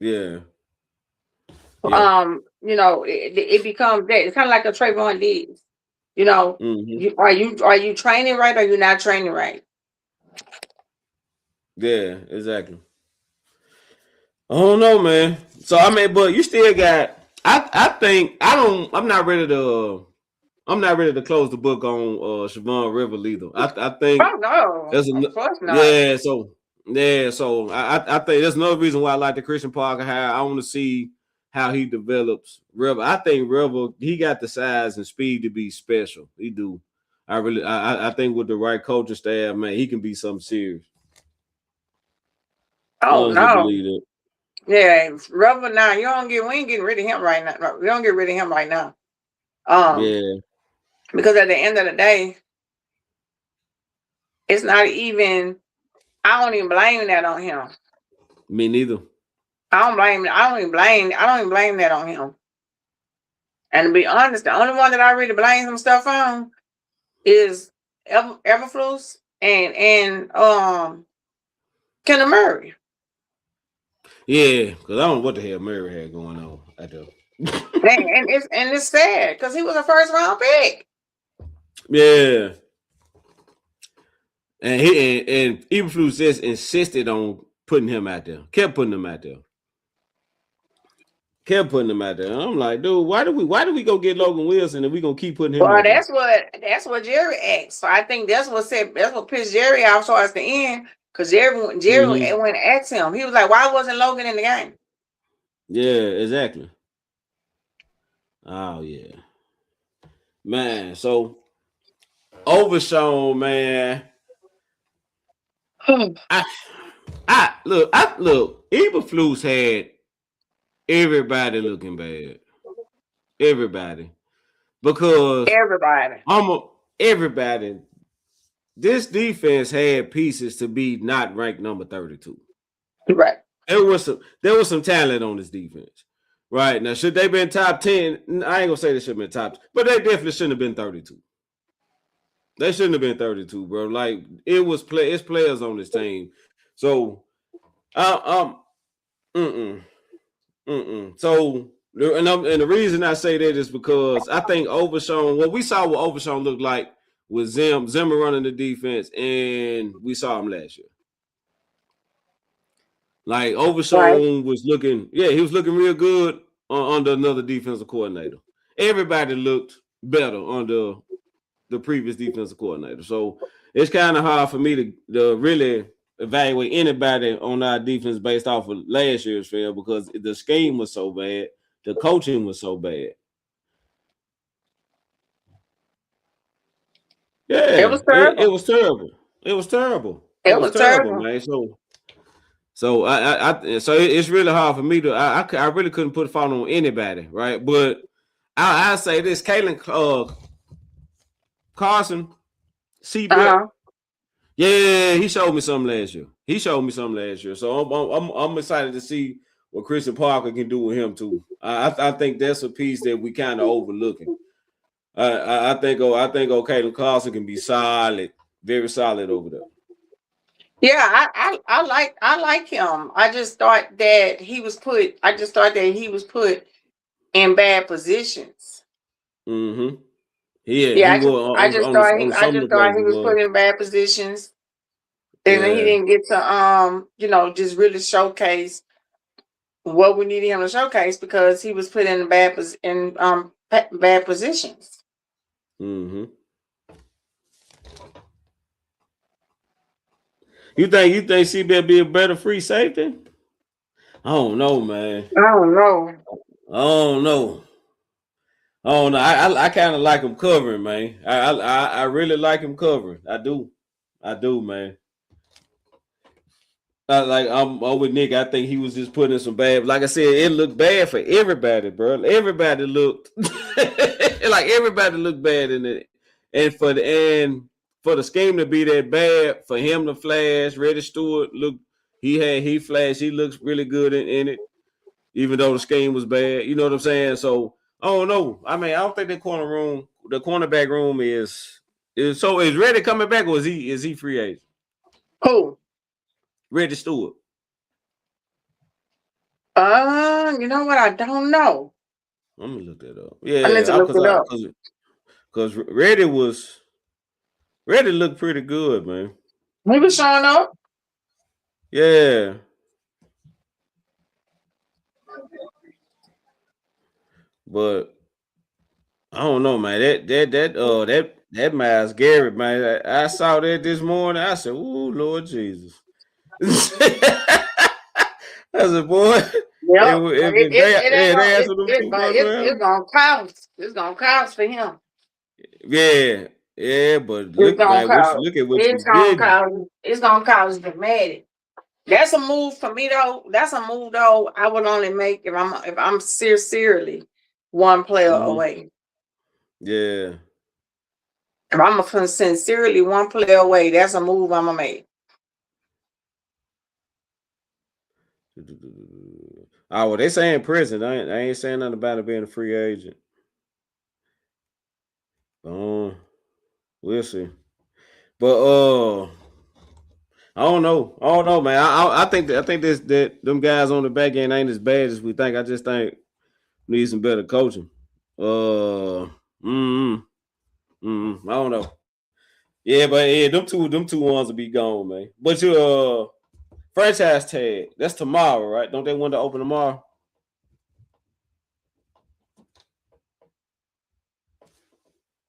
Yeah. You know, it becomes that. It's kind of like a Trayvon Diggs. You know, Mm-hmm. are you training right or you not training right? Yeah, exactly. I don't know, man. So I mean, but you still got. I think I'm not ready to close the book on Siobhan River either. I think Oh no, there's of course not. So I think there's another reason why I like the Christian Parker hire. I want to see how he develops River. I think River, he got the size and speed to be special. He do. I think with the right coaching staff, man, he can be something serious. I Oh honestly no. believe that. Yeah, Rubber now. We ain't getting rid of him right now. We don't get rid of him right now. Yeah. Because at the end of the day, it's not even. I don't even blame that on him. Me neither. I don't even blame that on him. And to be honest, the only one that I really blame some stuff on is Everflus and Kendall Murray. Yeah, because I don't know what the hell Murray had going on at the. and it's sad because he was a first round pick. Yeah. And Eberflus just insisted on putting him out there. Kept putting him out there. And I'm like, dude, why do we go get Logan Wilson and we gonna keep putting him out there? That's what Jerry asked. So I think that's what pissed Jerry off towards the end. Because Jerry went and asked him. He was like, why wasn't Logan in the game? Yeah, exactly. Oh yeah. Man, so Overshown, man. Look, Eberflus had everybody looking bad. Everybody. Because everybody. This defense had pieces to be not ranked number 32. Right. There was some talent on this defense. Right. Now, should they been top 10? I ain't gonna say they should have been top, but they definitely shouldn't have been 32. They shouldn't have been 32, bro. Like it's players on this team. So So and the reason I say that is because I think Overshown, what we saw what Overshown looked like was Zimmer running the defense, and we saw him last year. Like Overshown was looking, he was looking real good under another defensive coordinator. Everybody looked better under the previous defensive coordinator. So it's kind of hard for me to really evaluate anybody on our defense based off of last year's film because the scheme was so bad, the coaching was so bad. Yeah, it was terrible. It was terrible. It was terrible. It was terrible, man. So it's really hard for me to. I really couldn't put a fault on anybody, right? But I say this: Kalen Carson, Seabrook. Yeah, he showed me something last year. So I'm excited to see what Christian Parker can do with him too. I think that's a piece that we kind of overlooking. I think Caleb Carlson can be solid, very solid over there. Yeah, I like him. I just thought that he was put in bad positions. Mm-hmm. Yeah, Yeah, he was on I some of just the plays thought he he was was. put in bad positions. And then he Yeah. didn't get to just really showcase what we needed him to showcase because he was put in bad positions. Mm-hmm. You think CB be a better free safety? I don't know, man. I don't know. I don't know. I kind of like him covering, man. I really like him covering. I do, man. I'm with Nick. I think he was just putting in some bad. Like I said, it looked bad for everybody, bro. Everybody looked like everybody looked bad in it, and for the scheme to be that bad, for him to flash, Reddy Stewart he flashed. He looks really good in it, even though the scheme was bad. You know what I'm saying? So I don't know. I mean, I don't think the cornerback room is Reddy coming back, or is he free agent? Who? Reddy Stewart. You know what? I don't know. Let me look that up. I need to Yeah, look it up. because Reddy looked pretty good, man. He was showing up. Yeah, but I don't know, man. That Miles Garrett, man. I saw that this morning. I said, "Ooh, Lord Jesus." I said, "Boy, Yep. if they asked for them two first It's round, gonna cost. It's gonna cost for him. yeah, but It's gonna cost. look at what you getting." It's gonna cost dramatic. That's a move for me though. That's a move though. I would only make if I'm sincerely one player Mm-hmm. away. Yeah. If I'm sincerely one player away, that's a move I'm gonna make. Oh, well, they saying prison. I ain't saying nothing about it being a free agent. We'll see. But I don't know, man. I think that them guys on the back end ain't as bad as we think. I just think we need some better coaching. I don't know. Yeah, but yeah, them two ones will be gone, man. But your franchise tag, that's tomorrow, right? Don't they want to open tomorrow?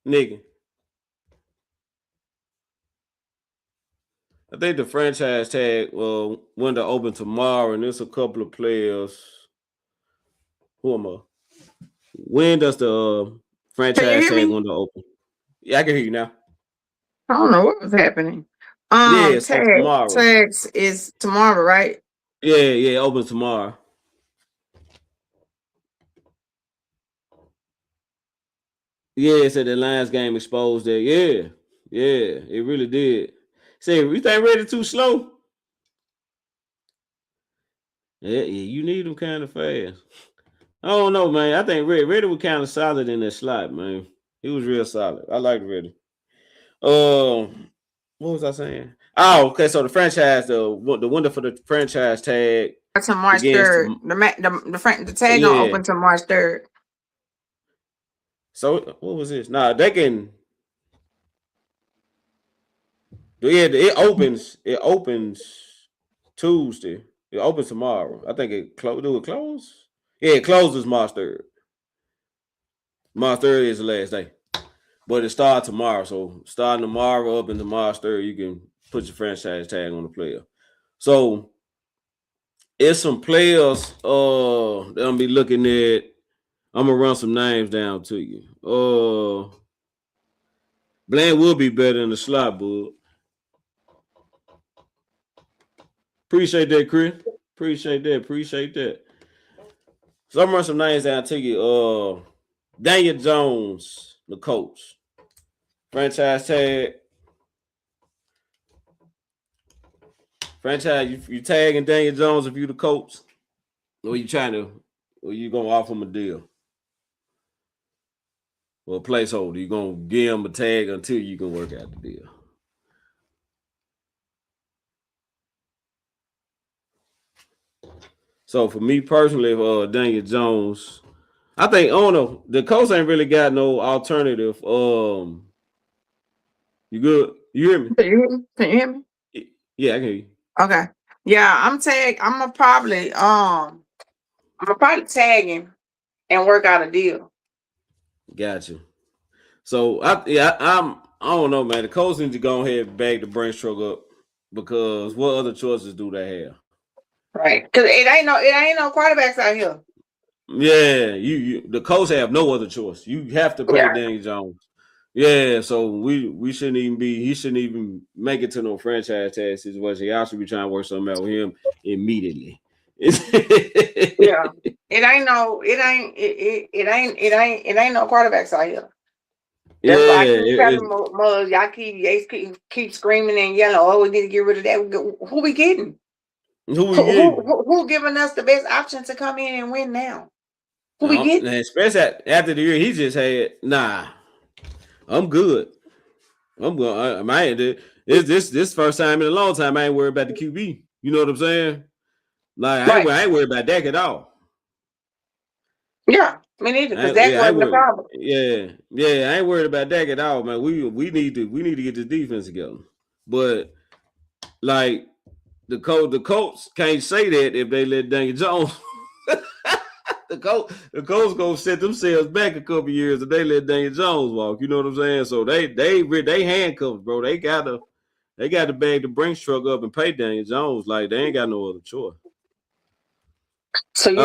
Nigga. I think the franchise tag window open tomorrow, and there's a couple of players. Who am I? When does the Can you franchise hear tag me? window open? Yeah, I can hear you now. I don't know what was happening. Yeah, so tomorrow. Tags is tomorrow, right? Yeah, open tomorrow. Yeah, it said the Lions game exposed that. Yeah, it really did. Say, you think Reddy too slow? Yeah, you need him kind of fast. I don't know, man. I think Reddy was kind of solid in that slot, man. He was real solid. I like Reddy. What was I saying? Oh, okay. So the franchise, the window for the franchise tag That's on March begins 3rd. to The tag gonna open to March 3rd. So what was this? Nah, they can. Yeah, it opens. It opens Tuesday. It opens tomorrow. I think it close. Do it close? Yeah, it closes March 3rd. March 3rd is the last day, but it starts tomorrow. So starting tomorrow up into March 3rd, you can put your franchise tag on the player. So it's some players. That I'm be looking at. I'm gonna run some names down to you. Bland will be better in the slot, bud. Appreciate that, Chris. Appreciate that. So I'm gonna run some names down to you. Daniel Jones, the coach. Franchise tag. Franchise, you tagging Daniel Jones if you the coach. Or you trying to, or you gonna offer him a deal or a placeholder? You gonna give him a tag until you can work out the deal. So for me personally, Daniel Jones, I think I don't know. The Colts ain't really got no alternative. You good? You hear me? Can you hear me? Yeah, I can hear you. Okay. Yeah, I'm gonna probably tag him and work out a deal. Gotcha. So I don't know, man. The Colts need to go ahead and bag the brain truck up because what other choices do they have? Right. Because it ain't no quarterbacks out here. Yeah, you the Colts have no other choice. You have to pay Yeah. Daniel Jones. Yeah, so we shouldn't even be. He shouldn't even make it to no franchise tag situation. Y'all should be trying to work something out with him immediately. Yeah. It ain't no quarterbacks out here. That's why I keep telling Muzz, y'all keep screaming and yelling, oh, we need to get rid of that. Who we getting? Who giving us the best option to come in and win now? Who we getting? Especially after the year he just had, nah, I'm good. I'm going. This first time in a long time I ain't worried about the QB. You know what I'm saying? Like I ain't worried about Dak at all. Yeah, me neither. Because Dak wasn't the problem. Yeah, I ain't worried about Dak at all, man. We need to get this defense together. But like the Colts can't say that if they let Daniel Jones. The Colts gonna set themselves back a couple years if they let Daniel Jones walk. You know what I'm saying? So they handcuffed, bro. They gotta bag the Brinks truck up and pay Daniel Jones. Like they ain't got no other choice. So you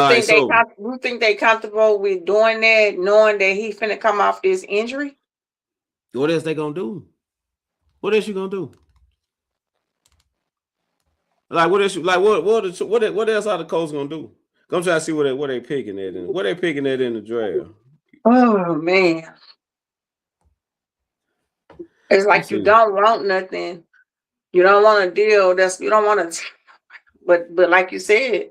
think they comfortable with doing that, knowing that he's finna come off this injury? What else they gonna do? What else you gonna do? Like what else? What else are the Colts gonna do? I'm trying to see what they picking at in. What they picking at in the draft? Oh man, it's like you don't want nothing. You don't want a deal. You don't want to. But like you said,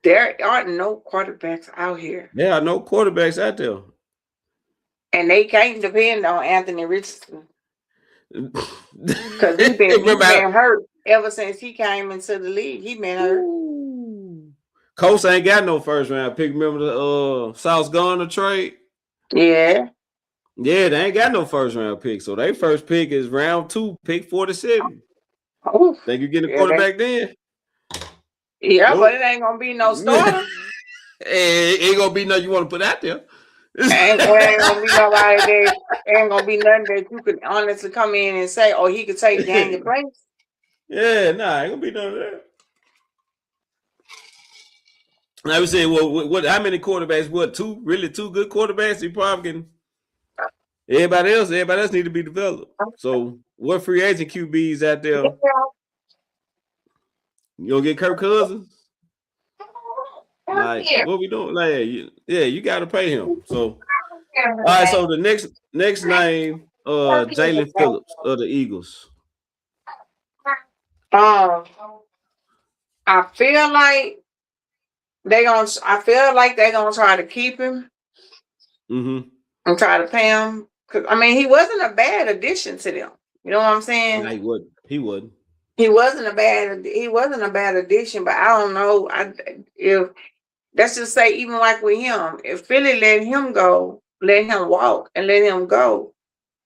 there are no quarterbacks out here. There are no quarterbacks out there, and they can't depend on Anthony Richardson because he's been hurt ever since he came into the league. He been hurt. Colts ain't got no first round pick. Remember the Sauce Gardner trade? Yeah. Yeah, they ain't got no first round pick. So their first pick is round 2, pick 47. Oof. Think you getting a quarterback then? Yeah, nope. But it ain't gonna be no starter. It ain't gonna be nothing you want to put out there. Ain't gonna be nobody that ain't gonna be nothing that you could honestly come in and say, oh, he could take Daniel place. Yeah, nah, ain't gonna be none of that. I would say, well, what? How many quarterbacks? What? Two good quarterbacks? You probably can. Everybody else need to be developed. So, what free agent QBs out there? You gonna get Kirk Cousins? Like, what we doing? Like, you got to pay him. So, all right. So the next name, Jalen Phillips of the Eagles. I feel like they're gonna try to keep him. Mm-hmm. And try to pay him. Cause I mean, he wasn't a bad addition to them. You know what I'm saying? No, he wouldn't. He wasn't a bad addition, but I don't know. If let's just say, even like with him, if Philly let him go, let him walk and let him go,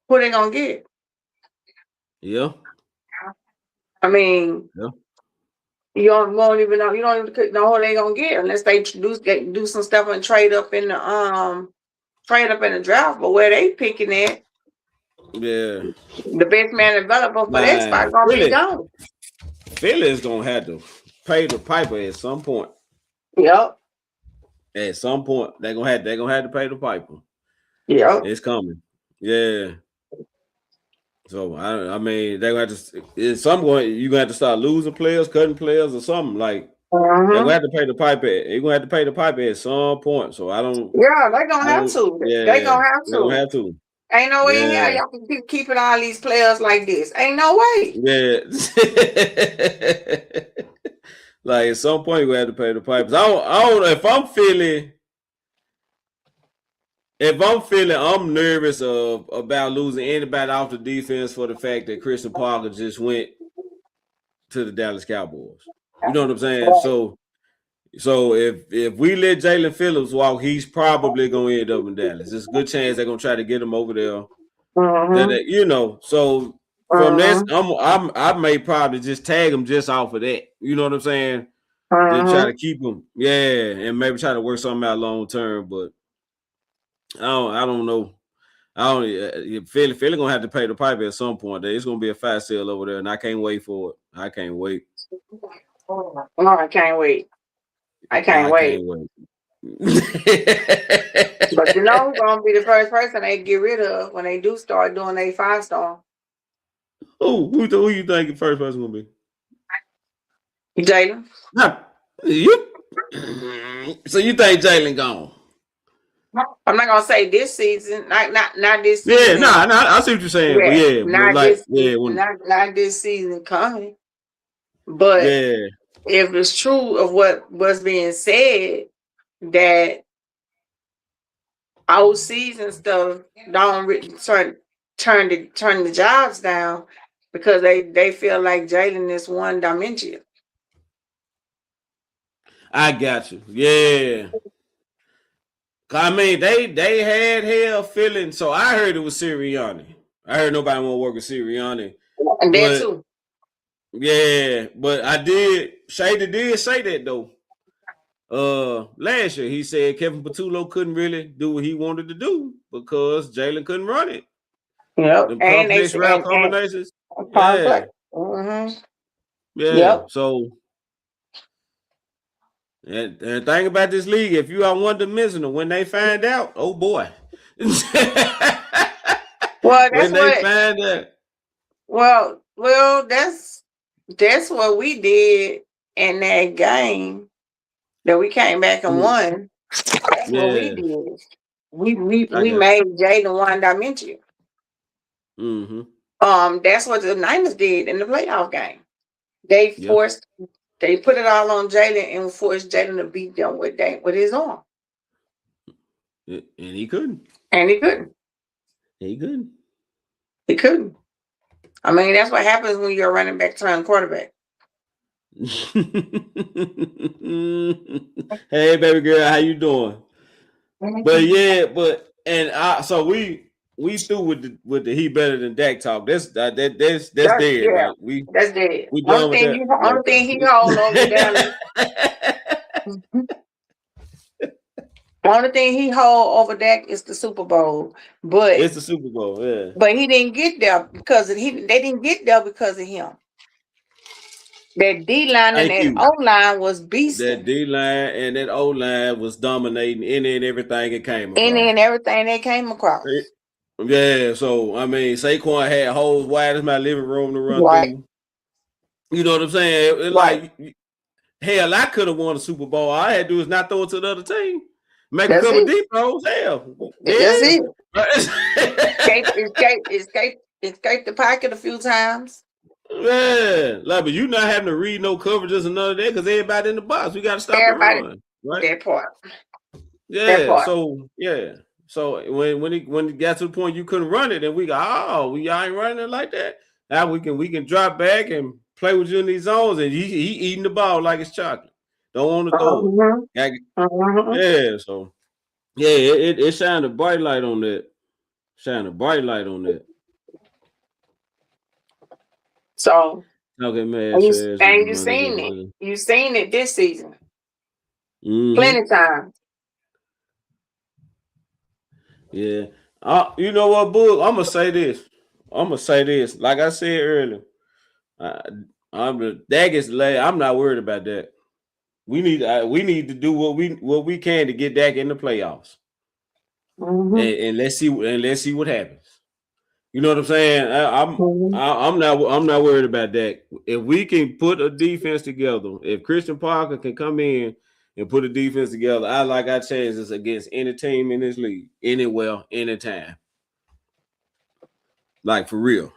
who they gonna get? Yeah. I mean, yeah. You don't even know who they gonna get unless they do some stuff and trade up in the draft. But where they picking at? Yeah. The best man available for that spot gonna be gone. Philly's gonna have to pay the piper at some point. Yep. At some point, they're gonna have to pay the piper. Yep. It's coming. Yeah. So I mean, they're gonna have to. It's some point you're gonna have to start losing players, cutting players, or something like. They're gonna have to pay the piper. They're gonna have to pay the piper at some point. So I don't. Yeah, they're gonna have to. Yeah, they're gonna have to. They're gonna have to. Ain't no way in hell y'all can keep keeping all these players like this. Ain't no way. Yeah. Like at some point we have to pay the pipers. I don't know if I'm feeling I'm nervous about losing anybody off the defense for the fact that Christian Parker just went to the Dallas Cowboys. You know what I'm saying? So if we let Jalen Phillips walk, he's probably gonna end up in Dallas. There's a good chance they're gonna try to get him over there. So from this, I may probably just tag him just off of that. You know what I'm saying? To try to keep him, and maybe try to work something out long term. But I don't know. Philly gonna have to pay the piper at some point. It's gonna be a fire sale over there, and I can't wait for it. I can't wait. Oh, I can't wait. I can't wait. But you know who's gonna be the first person they get rid of when they do start doing a 5-star? Who you think the first person gonna be? Jalen. You. So you think Jalen gone? I'm not gonna say this season, not this season. Yeah, I see what you're saying. Not this season coming. But if it's true of what was being said, that old season stuff don't turn the jobs down because they feel like Jalen is one dimension. I got you. Yeah. I mean, they had hell feeling. So I heard it was Sirianni. I heard nobody want to work with Sirianni. And that too. Yeah, but Shady did say that though. Last year he said Kevin Patullo couldn't really do what he wanted to do because Jalen couldn't run it. Yep. The complex route combinations. Yep. So and thing about this league, if you are one dimensional, when they find out, oh boy. Well, that's what we did in that game that we came back and won. That's what we did. We made Jalen one dimension. That's what the Niners did in the playoff game. They put it all on Jalen and forced Jalen to beat them with his arm. And he couldn't. He couldn't. I mean, that's what happens when you're a running back turned quarterback. Hey, baby girl, how you doing? But so we through with the he better than Dak talk. That's dead. Right? That's dead. We done with that. Only thing he hold over Dallas. Only thing he hold over Dak is the Super Bowl. But it's the Super Bowl, yeah. But he didn't get there because they didn't get there because of him. That D-line and that O-line was beasting. That D-line and that O-line was dominating any and everything it came across. Yeah, so I mean, Saquon had holes wide as my living room to run through. You know what I'm saying? Like, hell, I could have won a Super Bowl. All I had to do is not throw it to the other team. Make a couple deep throws. Hell. That's it. Escape the pocket a few times. Yeah, like, but you not having to read no coverages and none of that because everybody in the box. We got to stop the run, right? That part. Yeah. That part. So when it got to the point you couldn't run it, and we go, y'all ain't running it like that. Now we can drop back and play with you in these zones, and he eating the ball like it's chocolate. Don't want to throw it. Yeah. So it shined a bright light on that. So okay, man. And you seen it. You seen it this season. Plenty of times. Yeah. You know what, Boog? I'm gonna say this. Like I said earlier, Dak is late. I'm not worried about that. We need to do what we can to get Dak in the playoffs. And let's see what happens. You know what I'm saying? I'm not worried about that. If we can put a defense together, if Christian Parker can come in and put a defense together, I like our chances against any team in this league, anywhere, anytime. Like for real.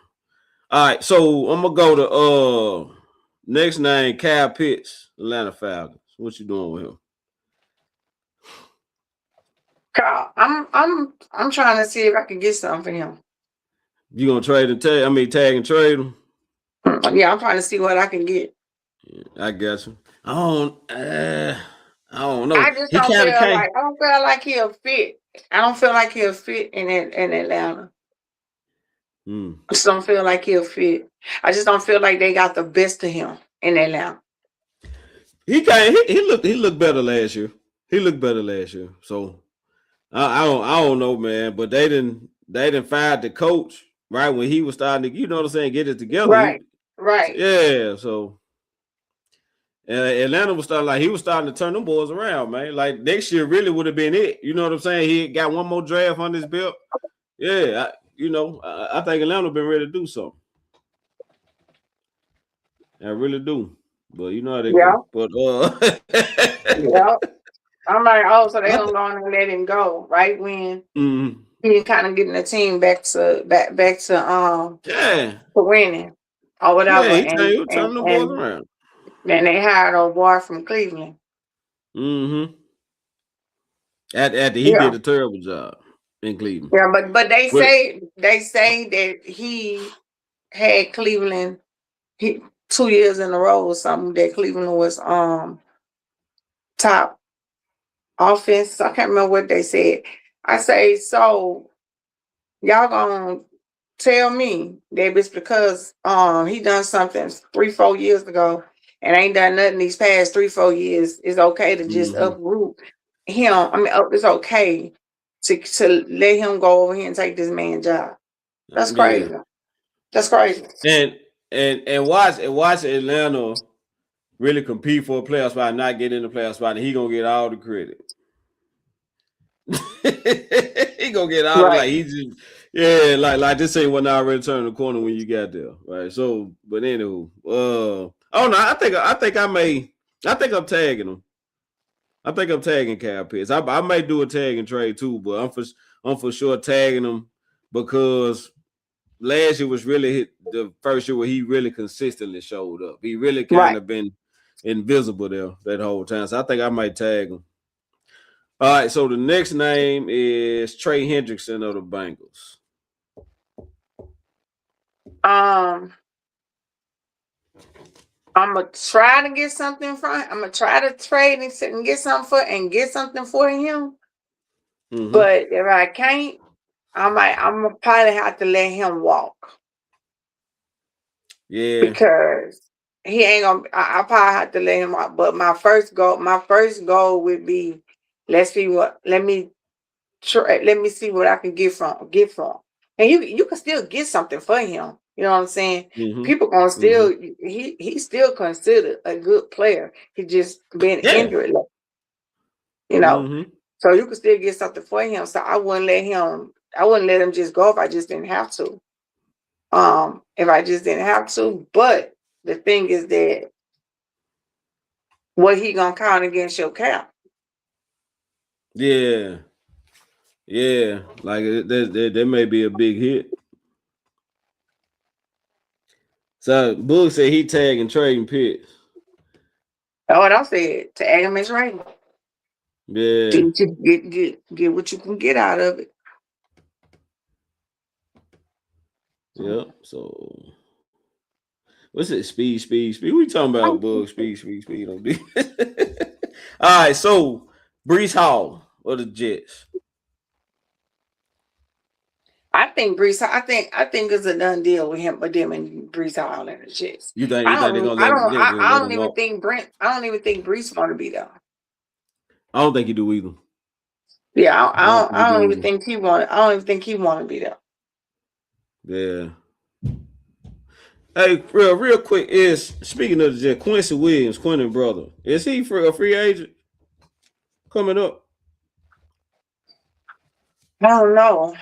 All right, so I'm gonna go to Next name, Kyle Pitts, Atlanta Falcons. What you doing with him? Carl, I'm trying to see if I can get something for him. You gonna trade and tag? I mean, tag and trade him? Yeah, I'm trying to see what I can get. Yeah, I got you. I don't know. I just He don't kind feel of came. like I don't feel like he'll fit. I don't feel like he'll fit in Atlanta. I just don't feel like he'll fit. I just don't feel like they got the best of him in Atlanta. He looked better last year. He looked better last year. So I don't know, man. But they didn't fire the coach right when he was starting to, you know what I'm saying, get it together. Right. Yeah. So Atlanta was starting to turn them boys around, man. Like next year really would have been it. You know what I'm saying? He got one more draft on his belt. Yeah, I think Atlanta been ready to do something. I really do. But you know how they go. But yeah. I'm like, oh, so they don't go on and let him go, right? When he kind of getting the team back to winning or whatever. Yeah, he turning them boys around. Then they hired a boy from Cleveland. After he did a terrible job in Cleveland. Yeah, but they say that he had Cleveland 2 years in a row or something, that Cleveland was top offense. I can't remember what they said. I say, so y'all gonna tell me that it's because he done something 3-4 years ago and ain't done nothing these past 3-4 years. It's okay to just uproot him. I mean, it's okay to let him go over here and take this man's job. That's crazy. Yeah. That's crazy. And watch Atlanta really compete for a playoff spot and not get in the playoff spot, and he gonna get all the credit. He gonna get all like he just like this ain't what already turned the corner when you got there, right? So, but anywho, oh no, I think I'm tagging him. I think I'm tagging Kyle Pitts. I may do a tag and trade too, but I'm for sure tagging him because last year was really the first year where he really consistently showed up. He really kind of been invisible there that whole time. So I think I might tag him. All right, so the next name is Trey Hendrickson of the Bengals. I'm gonna try to get something from. I'm gonna try to trade and get something for him. But if I can't, I'm gonna probably have to let him walk. Yeah, because he ain't gonna. I probably have to let him walk. But my first goal would be, let me see what I can get from. And you can still get something for him. You know what I'm saying? People gonna still he's still considered a good player. He just been injured, you know. So you can still get something for him. So I wouldn't let him just go if I just didn't have to. If I just didn't have to. But the thing is that what he gonna count against your cap? Yeah. Like there may be a big hit. So Boog said he tagging trading Pitts. Oh, what I said, tag him as right. Yeah. Get what you can get out of it. Yep. So what's it? Speed. We talking about Boog? Speed on D. All right. So Breece Hall or the Jets. I think it's a done deal with him, but them and Breece Hall and the Jets. You think they're gonna let him? I don't even think Breece want to be there. I don't think he do either. Yeah, I don't even think he want. I don't even think he want to be there. Yeah. Hey, real quick, speaking of the Jets, Quincy Williams, Quentin brother, is he for a free agent coming up? I don't know.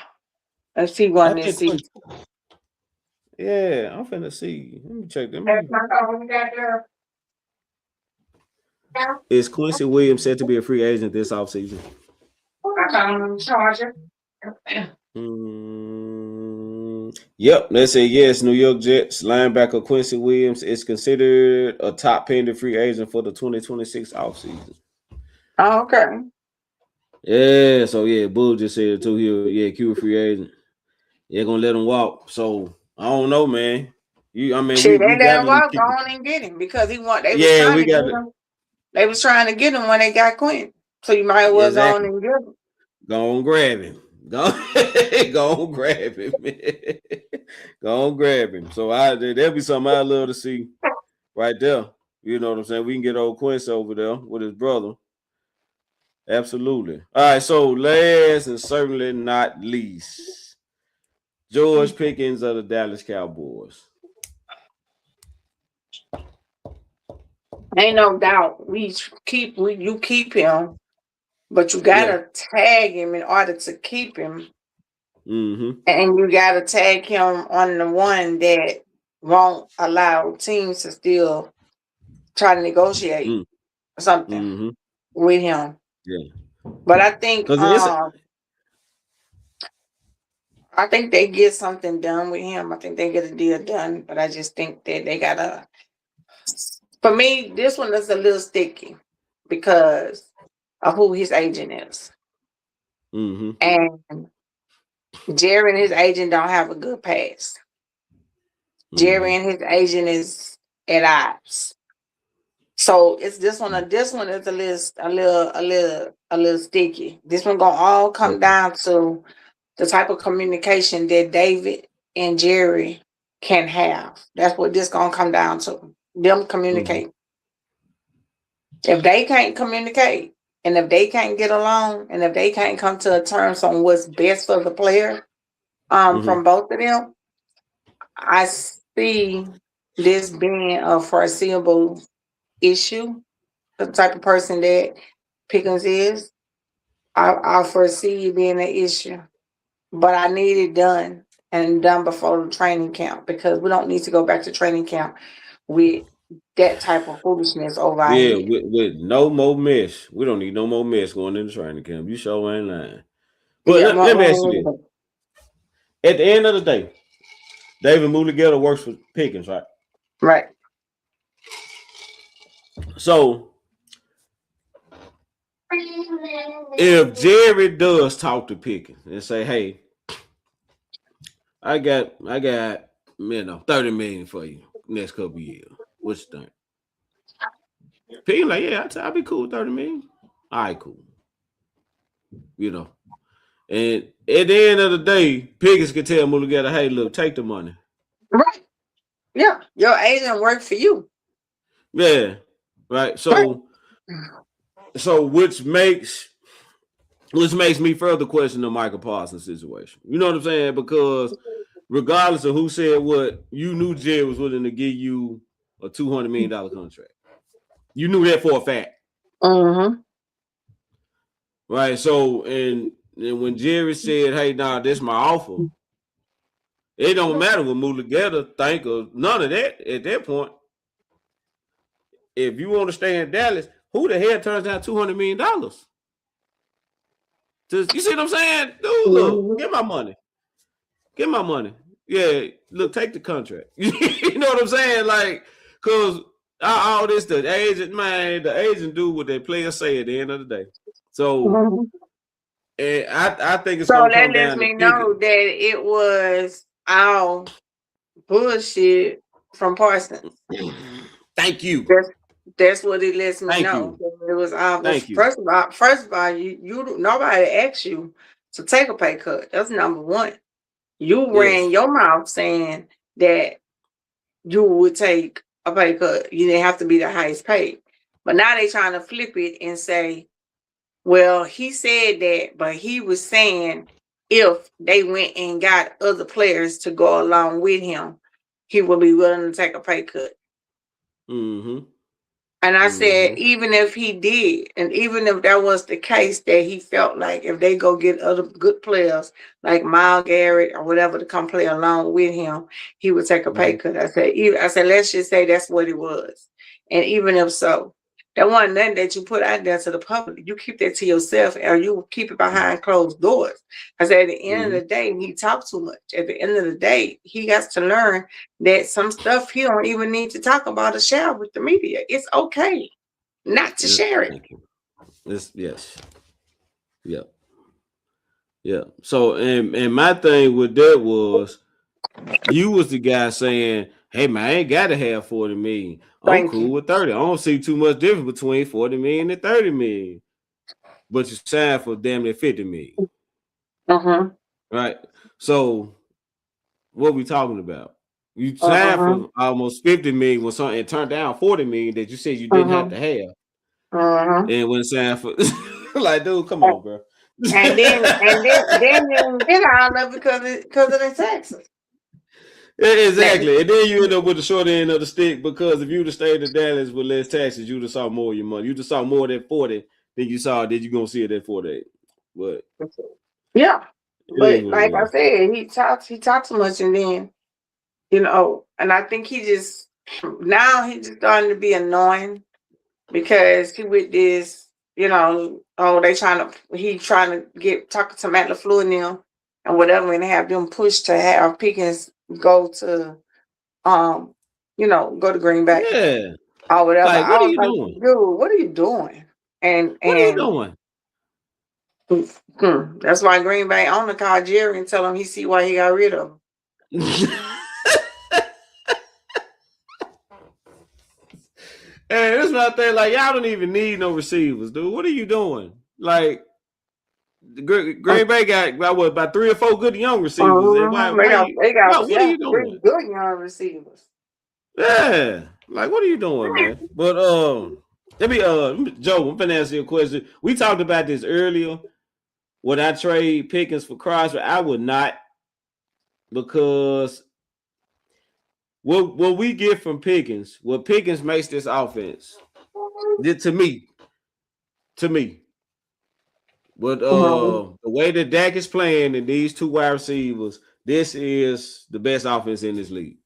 Let's see one this season. Yeah, I'm finna see. Let me check them. Is Quincy Williams set to be a free agent this offseason? Yep, they say yes. New York Jets linebacker Quincy Williams is considered a top pending free agent for the 2026 offseason. Oh, okay. Yeah, so yeah, Bull just said too. Yeah, Q free agent. They're gonna let him walk. So I don't know, man. I mean, Shit, we they let got him to walk, go keep. on and get him because they was Yeah, trying we to got get to. him. They was trying to get him when they got Quinn. So you might as well go on Exactly. and get him. Go on, grab him. Go, go on, grab him. Go on, grab him. So there'll be something I'd love to see right there. You know what I'm saying? We can get old Quincy over there with his brother. Absolutely. All right. So last and certainly not least, George Pickens of the Dallas Cowboys. Ain't no doubt. You keep him, but you Yeah. gotta tag him in order to keep him. Mm-hmm. And you gotta tag him on the one that won't allow teams to still try to negotiate something Mm-hmm. with him. Yeah. But I think Because it's I think they get something done with him. I think they get a deal done, but I just think that they gotta. For me, this one is a little sticky because of who his agent is, mm-hmm. and Jerry and his agent don't have a good past. Jerry and Mm-hmm. his agent is at odds. So it's this one. This one is a little sticky. This one gonna all come Okay. down to the type of communication that David and Jerry can have. That's what this gonna come down to. Them Mm-hmm. communicate. If they can't communicate, and if they can't get along, and if they can't come to a terms on what's best for the player, Mm-hmm. from both of them, I see this being a foreseeable issue. The type of person that Pickens is, I foresee it being an issue. But I need it done and done before the training camp because we don't need to go back to training camp with that type of foolishness over our Yeah, head. with no more mess. We don't need no more mess going into training camp. You sure ain't lying. But Yeah, let me ask you this. At the end of the day, David Mulligetta works for Pickens, right? right. So if Jerry does talk to Pickens and say, "Hey, I got 30 million for you next couple years. What you think?" Pickens like, "Yeah, I'll be cool with 30 million. All right, cool." You know. And at the end of the day, Pickens can tell Mulligetta, "Hey, look, take the money." Right. Yeah. Your agent worked for you. Yeah. Right. Right. So which makes me further question the Michael Parsons situation. You know what I'm saying? Because regardless of who said what, you knew Jerry was willing to give you a $200 million contract. You knew that for a fact. Mm-hmm. Right. So and when Jerry said, "Hey, nah, this my offer," it don't matter what Mulligetta think or none of that at that point. If you want to stay in Dallas, who the hell turns down $200 million? You see what I'm saying? Dude, look, Mm-hmm. get my money. Get my money. Yeah, look, take the contract. You know what I'm saying? Like, cause all this, the agent do what their players say at the end of the day. So, Mm-hmm. and I think it's So gonna that come lets down to me know picking. that it was all bullshit from Parsons. Thank you. That's that's what it lets me Thank know. you. It was all Thank you. first of all, you nobody asked you to take a pay cut. That's number one. You ran Yes. your mouth saying that you would take a pay cut. You didn't have to be the highest paid. But now they trying to flip it and say, well, he said that, but he was saying if they went and got other players to go along with him, he would be willing to take a pay cut. Mm-hmm. And I said, Mm-hmm. even if he did, and even if that was the case, that he felt like if they go get other good players like Myles Garrett or whatever to come play along with him, he would take a pay Mm-hmm. cut. I said, let's just say that's what it was. And even if so, That wasn't nothing that you put out there to the public. You keep that to yourself, or you keep it behind closed doors. Because at the end of the day, he talks too much. At the end of the day, he has to learn that some stuff he don't even need to talk about or share with the media. It's okay not to share it. Thank you. Yes. Yeah. Yeah. So and my thing with that was you was the guy saying, hey man, I ain't gotta have 40 million. I'm Thank cool you. with 30. I don't see too much difference between 40 million and 30 million. But you signed for damn near 50 million. Right. So what we talking about? You signed for almost 50 million with something and turned down 40 million that you said you didn't have to have. And when signed for like, dude, come on, bro. And then you didn't get all of it because of the taxes. Exactly. And then you end up with the short end of the stick because if you'd have stayed in Dallas with less taxes, you'd have saw more of your money. You'd have saw more than 40 than you saw that you're gonna see it at 48. But yeah. But like I is. said, he talks too much, and then and I think he's just starting to be annoying because he with this, he trying to get talking to Matt LaFleur and them and whatever, and have them push to have Pickens go to go to Green Bay. Yeah. Or whatever. Like, what are you doing? Dude, what are you doing? And what are you doing? That's why Green Bay owner called Jerry and tell him he see why he got rid of him. Hey, that's my thing. Like, y'all don't even need no receivers, dude. What are you doing? Like, Green Bay got about 3 or 4 good young receivers. And what are you doing? Good young receivers. Yeah. Like, what are you doing, man? But let me Joe, I'm finna answer your question. We talked about this earlier. Would I trade Pickens for Crosby? I would not, because what we get from Pickens, what Pickens makes this offense, to me. But the way that Dak is playing and these 2 wide receivers, this is the best offense in this league.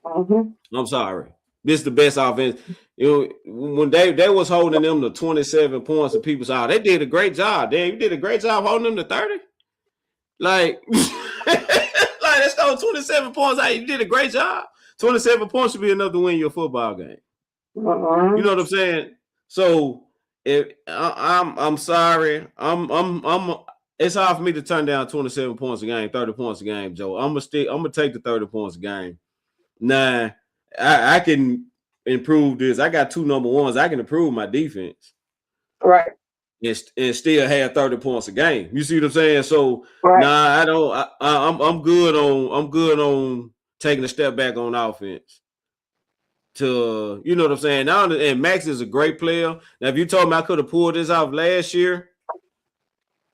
I'm sorry. This is the best offense. When they was holding them to 27 points, and people said, they did a great job. Damn, you did a great job holding them to 30. Like, let's go 27 points. You did a great job. 27 points should be enough to win your football game. You know what I'm saying? So if I'm sorry, it's hard for me to turn down 27 points a game, 30 points a game, Joe. I'm gonna take the 30 points a game. Nah, I can improve this. I got 2 number ones. I can improve my defense. Right. And still have 30 points a game. You see what I'm saying? So nah, I don't. I'm good on taking a step back on offense. To you know what I'm saying? Now, and Max is a great player. Now, if you told me I could have pulled this off last year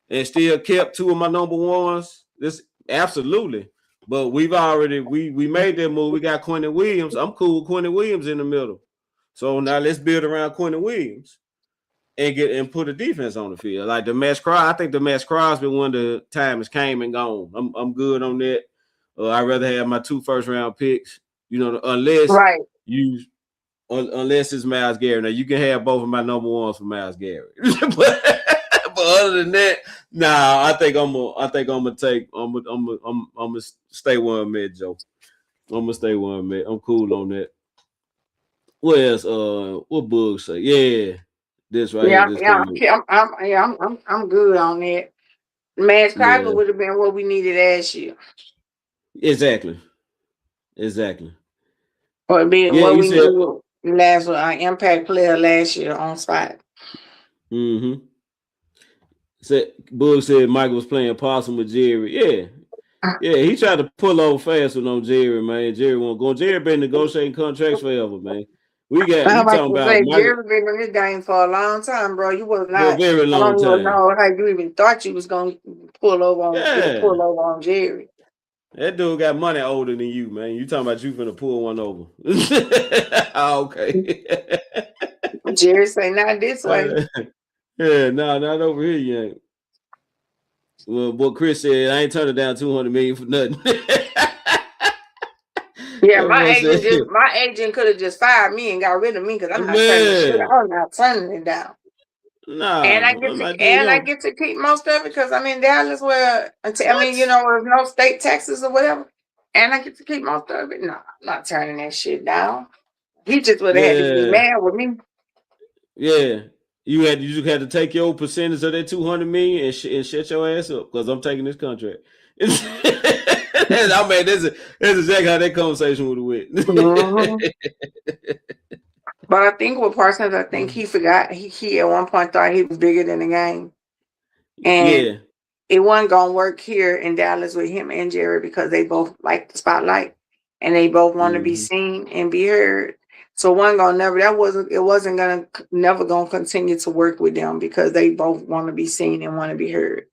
and still kept 2 of my number ones, this absolutely. But we've already we made that move. We got Quentin Williams. I'm cool with Quentin Williams in the middle. So now let's build around Quentin Williams and put a defense on the field. Like I think the Max Crosby when the time has came and gone. I'm good on that. I'd rather have my 2 first-round picks, unless unless it's Myles Garrett. Now you can have both of my number ones for Myles Garrett. but other than that, I think I'm gonna stay where I'm at, Joe. I'm gonna stay where I'm at. I'm cool on that. What else? What Bug say? Yeah. This right here. I'm good on that. Max Crosby would have been what we needed last year. Exactly. Or being what we needed last impact player last year on spot. Bug said Michael was playing possum with Jerry. Yeah, he tried to pull over fast on Jerry, man. Jerry won't go. Jerry been negotiating contracts forever, man. We got you talking about Jerry been in this game for a long time, bro. You was not for a very long time. I don't know how you even thought you was gonna pull over on Jerry. That dude got money older than you, man. You talking about you finna pull one over. Okay. Jerry say not this way. Yeah, no, not over here yet. Well, what Chris said, I ain't turning down 200 million for nothing. Yeah, That boy said, my agent could have just fired me and got rid of me because I'm not turning this shit. man, I'm not turning it down. And nah, I'm not doing I him. get to keep most of it because I'm in Dallas where I mean, What? there's no state taxes or whatever. And I get to keep most of it. No, I'm not turning that shit down. He just would have had to be Yeah, mad with me. yeah. You just had to take your percentage of that 200 million and shut your ass up because I'm taking this contract. I mean, that's exactly how that conversation would have went. Mhm. But I think with Parsons, I think he forgot he at one point thought he was bigger than the game. And Yeah. it wasn't gonna work here in Dallas with him and Jerry because they both like the spotlight and they both want to be Mm-hmm. seen and be heard. So one gonna never it wasn't gonna never gonna continue to work with them because they both want to be seen and want to be heard.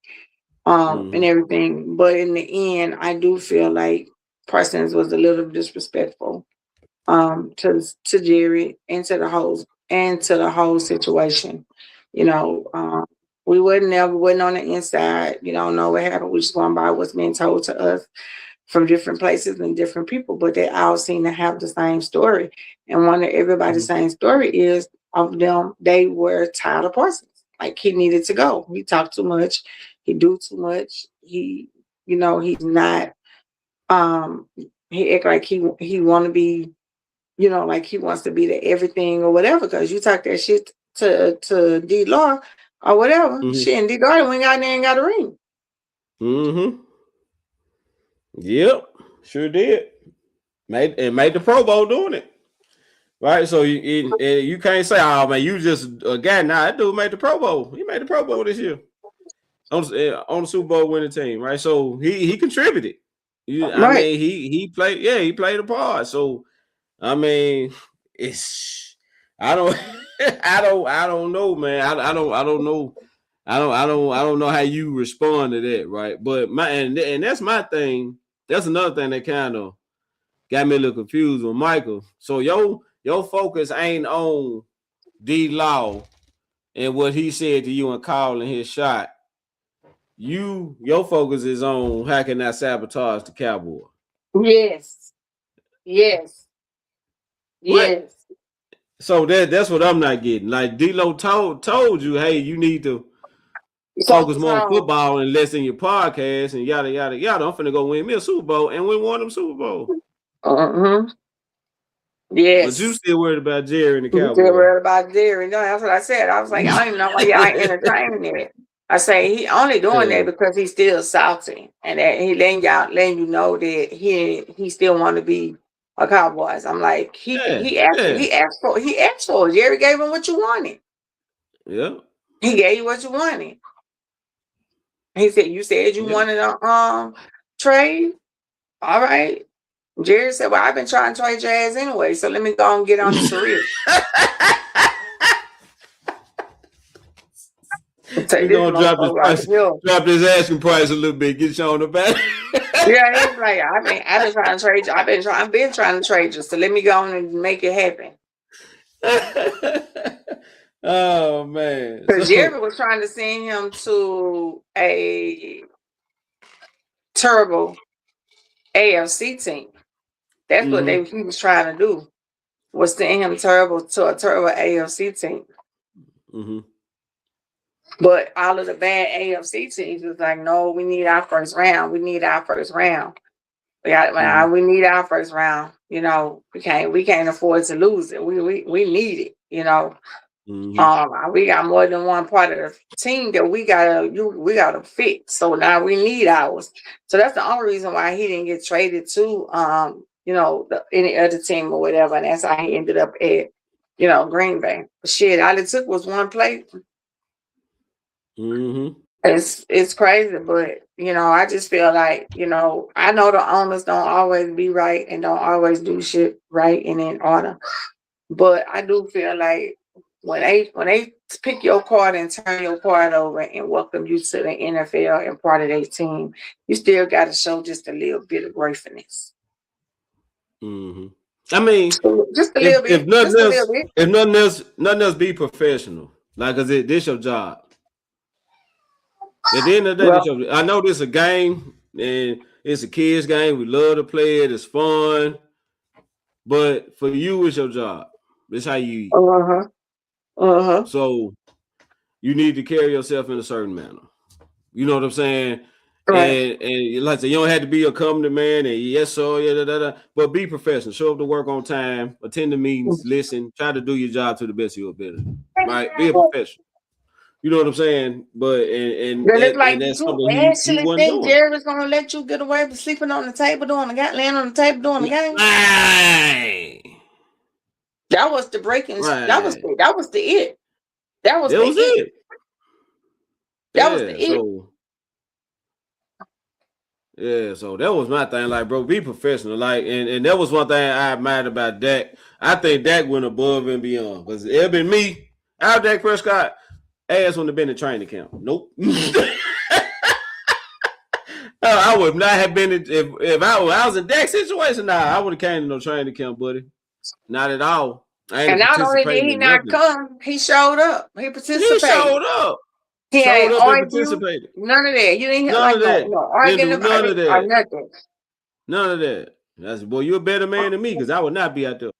And Mm-hmm. everything. But in the end, I do feel like Parsons was a little disrespectful to Jerry and to the whole situation. You know, we wasn't on the inside, you don't know what happened. We just going by what's being told to us from different places and different people, but they all seem to have the same story. And one of everybody's same story is of them, they were tired of Parsons. Like he needed to go. He talked too much, he do too much. He's not he act like he wanna be, like he wants to be the everything or whatever, because you talk that shit to D Law or whatever. Mm-hmm. Shit, and D Law went out there and got a ring. Mm-hmm. Yep. Sure did. Made the Pro Bowl doing it. Right. So you can't say, oh man, you just a guy. Nah, that dude made the Pro Bowl. He made the Pro Bowl this year on the Super Bowl winning team. Right. So he contributed. I Right. mean, he played. Yeah, he played a part. So I mean, it's I don't I don't know, man. I don't know. I don't know how you respond to that, right? But and that's my thing. That's another thing that kind of got me a little confused with Michael. So your focus ain't on D Law and what he said to you and calling his shot. Your focus is on how can I sabotage the Cowboy. Yes. Yes. What? Yes. So that's what I'm not getting. Like D-Lo told you, hey, you need to focus Focus more on on. football and less in your podcast and yada yada yada. I'm finna go win me a Super Bowl and win one of them Super Bowl. Mm-hmm. But you Yes. still worried about Jerry and the You still Cowboy. worried about Jerry. No, that's what I said. I was like, I don't even know why y'all ain't entertaining it. I say he only doing Yeah, that because he's still salty and that he letting you know that he still want to be a Cowboys. I'm like, yeah, he yeah, asked for it. Jerry gave him what you wanted. yeah, He gave you what you wanted. He said, you said you yeah. wanted a trade. All right. Jerry said, well, I've been trying to trade your ass anyway, so let me go and get on his career. Take We're this gonna drop this motherfucker right price, here. drop this asking price a little bit, get you on the back. Yeah, he's like, I've been trying to trade you. I've been trying to trade you, so let me go on and make it happen. Oh man. Because So Jerry was trying to send him to a terrible AFC team. That's what he was trying to do, was send him to a terrible AFC team. mm-hmm. But all of the bad AFC teams was like, no, we need our first round. We need our first round. We need our first round. We can't afford to lose it. We need it. We got more than one part of the team that we gotta fix. So now we need ours. So that's the only reason why he didn't get traded to any other team or whatever. And that's how he ended up at Green Bay. Shit, all it took was one play. It's crazy, but I just feel like I know the owners don't always be right and don't always do shit right and in order, but I do feel like when they pick your card and turn your card over and welcome you to the NFL and part of their team, you still got to show just a little bit of gratefulness. I mean, just a little bit, just a little bit. if nothing else, be professional. Like, cause this your job. At the end of the day, I know this is a game and it's a kids game. We love to play it. It's fun. but for you, it's your job. It's how you eat. So you need to carry yourself in a certain manner. You know what I'm saying? Right. And like I said, you don't have to be a comedy man and yes, so yeah, but be professional. Show up to work on time, attend the meetings, listen, try to do your job to the best of your ability. Right? Be a professional. You know what I'm saying? But But it's like, and that's you something he actually wasn't think doing. Jerry was gonna let you get away with sleeping on the table doing the game, laying on the table doing the game? Right. That was the breaking. That was Right. the, that was the it. That was That the was it. it. That was the Yeah. it. So that was my thing. Like, bro, be professional. Like, and that was one thing I admired about Dak. I think Dak went above and beyond. Because it had been me, out Dak Prescott, ass wouldn't have been in training camp. Nope. I would not have been if I was in Dak's situation. Nah, I would have came to no training camp, buddy. Not at all. I ain't And not only did participating he in not nothing. come, he showed up. He He participated. showed up. He Showed ain't up and argue. participated. None of that. You didn't hear None like of that. no Didn't arguing do about none it of or that. nothing. None of that. That's boy, you're a better man than me because I would not be out there.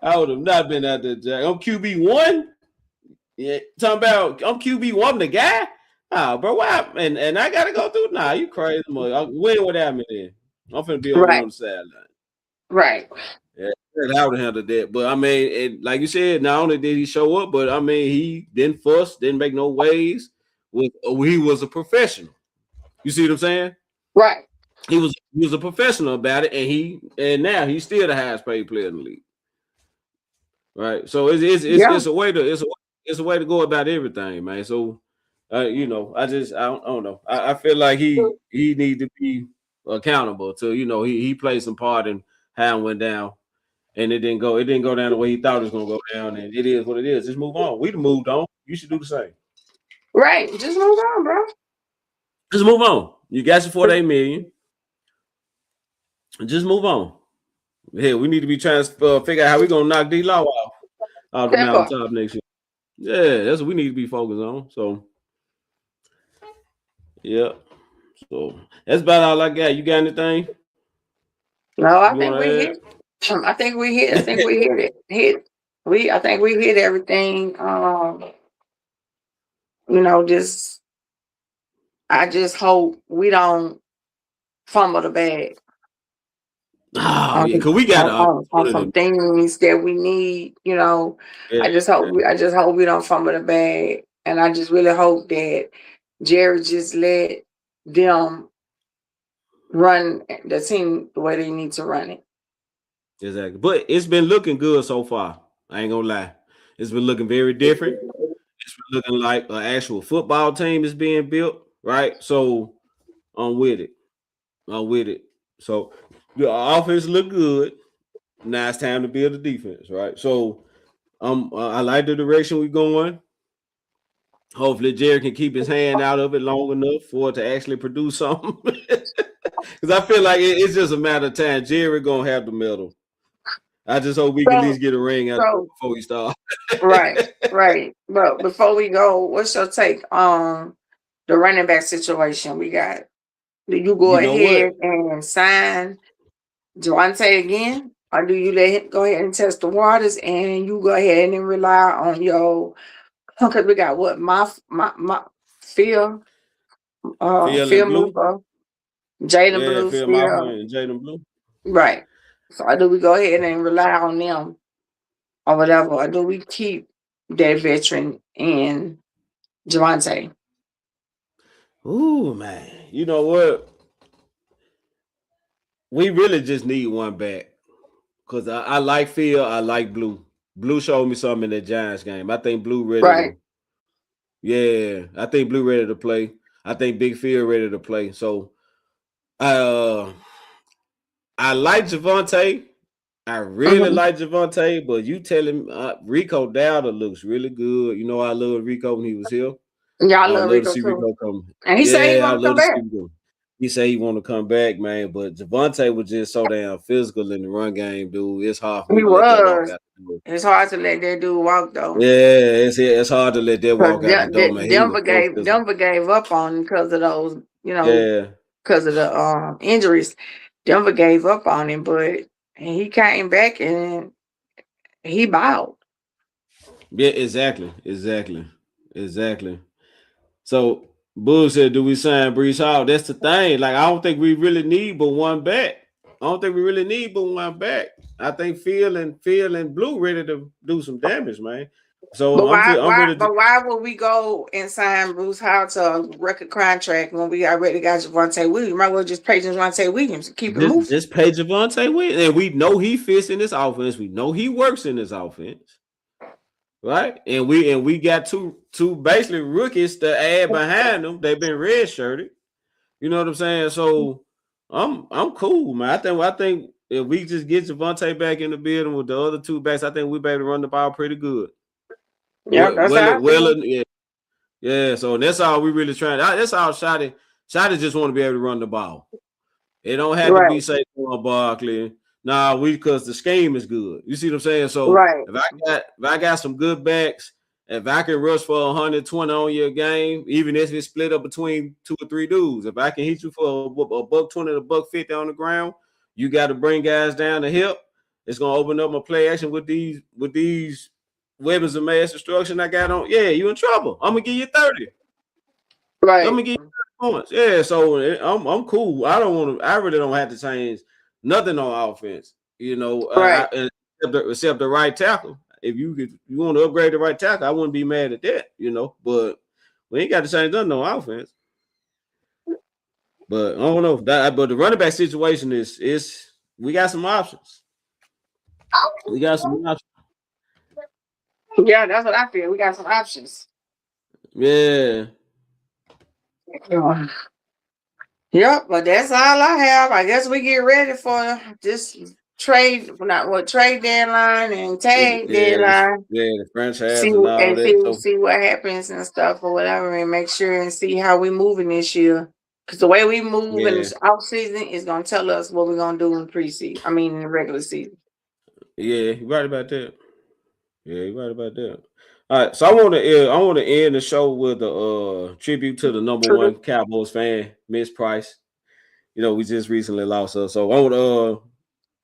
I would have not been out there, Jack. I'm QB1. Yeah, talking about I'm QB1 the guy. Oh, bro, why? And I gotta go through. Nah, you crazy, mother. Win without me then. I'm finna be over Right. on the sideline. Right. Yeah, I would have handled that. But I mean, like you said, not only did he show up, but I mean, he didn't fuss, didn't make no waves. He was a professional. You see what I'm saying? Right. He was a professional about it, and now he's still the highest paid player in the league. Right. So it's a way to go about everything, man. So you know, I don't know. I feel like he need to be accountable to, you know, he played some part in how it went down. And it didn't go down the way he thought it was gonna go down, and it is what it is. Just move on. We'd moved on. You should do the same. Right. Just move on, bro. Just move on. You got your 48 million. Just move on. Hell, we need to be trying to figure out how we're gonna knock D-Law off the mountaintop next year. Yeah, that's what we need to be focused on. So, yeah. So that's about all I got. You got anything? No, I think we hit. I think we hit. I think we hit it. I think we hit everything. You know, I just hope we don't fumble the bag. Oh, yeah, because we got on some things that we need, you know. Yeah, I just hope we don't fumble the bag. And I just really hope that Jerry just let them run the team the way they need to run it. Exactly. But it's been looking good so far. I ain't gonna lie. It's been looking very different. It's been looking like an actual football team is being built, right? So I'm with it. So the offense look good. Now it's time to build the defense, right? So I like the direction we're going. Hopefully Jerry can keep his hand out of it long enough for it to actually produce something. Because I feel like it's just a matter of time. Jerry gonna have the medal. I just hope we can at least get a ring out before we start. Right. But before we go, what's your take on the running back situation we got? Do you go ahead and sign Javonte again? Or do you let him go ahead and test the waters and you go ahead and rely on your, because we got what, my Phil Muffa, Jaden Blue, Phil Muffa and Jaden Blue. Right. So do we go ahead and rely on them or whatever, or do we keep that veteran in Javonte? Ooh, man. You know what? We really just need one back. Because I like Phil, I like Blue. Blue showed me something in the Giants game. I think Blue ready to. Yeah, I think Blue ready to play. I think Big Phil ready to play. So I like Javonte. I really like Javonte, but you tell him Rico Dowdle looks really good. You know, I love Rico when he was here. Yeah, I love Rico to see too. Rico come. And he said he want to come back. He said he want to come back, man. But Javonte was just so damn physical in the run game, dude. It's hard for me to let that walk out the door. It's hard to let that dude walk though. Yeah, it's hard to let that walk out the door, man. Denver gave up on him because of those, you know, because of the injuries. Denver gave up on him, but he came back and he balled. Yeah, exactly. So Bull said, "Do we sign Brees Hall?" That's the thing. Like, I don't think we really need but one back. I don't think we really need but one back. I think Phil and Blue ready to do some damage, man. So But I'm ready to. why would we go and sign Bruce Howard to a record contract when we already got Javante Williams? Might as well just pay Javante Williams and keep it moving. Just pay Javante Williams, and we know he fits in this offense. We know he works in this offense, right? And we got two basically rookies to add behind them. They've been red shirted. You know what I'm saying? So I'm cool, man. I think if we just get Javante back in the building with the other two backs, I think we be able to run the ball pretty good. Yeah, that's how I feel. Yeah. So that's all we really trying. That's all Shotty just want to be able to run the ball. It don't have to Right, be Saquon Barkley. Nah, because the scheme is good. You see what I'm saying? So right, if I got some good backs, if I can rush for 120 on your game, even if it's split up between 2 or 3 dudes, if I can hit you for a buck 20 to buck 50 on the ground, you got to bring guys down the hip. It's gonna open up my play action with these weapons of mass destruction I got on. Yeah, you in trouble. I'm gonna give you 30. I'm right, gonna give you 30 points. Yeah, so I'm cool. I don't want to. I really don't have to change nothing on offense. You know, right, except the right tackle. If you want to upgrade the right tackle, I wouldn't be mad at that. You know, but we ain't got to change nothing on offense. But I don't know. But the running back situation is we got some options. We got some options. yeah, that's what I feel. We got some options. Yeah. Yeah. Yep, but that's all I have. I guess we get ready for this trade deadline and tag deadline. The franchise See and all and that. So see what happens and stuff or whatever, and make sure and see how we moving this year. Because the way we move in yeah, this off season is gonna tell us what we're gonna do in preseason. I mean, in the regular season. yeah, you're right about that. Yeah, you're right about that. All right, so I want to end the show with a tribute to the number True. one Cowboys fan, Miss Price. You know, we just recently lost her, so I want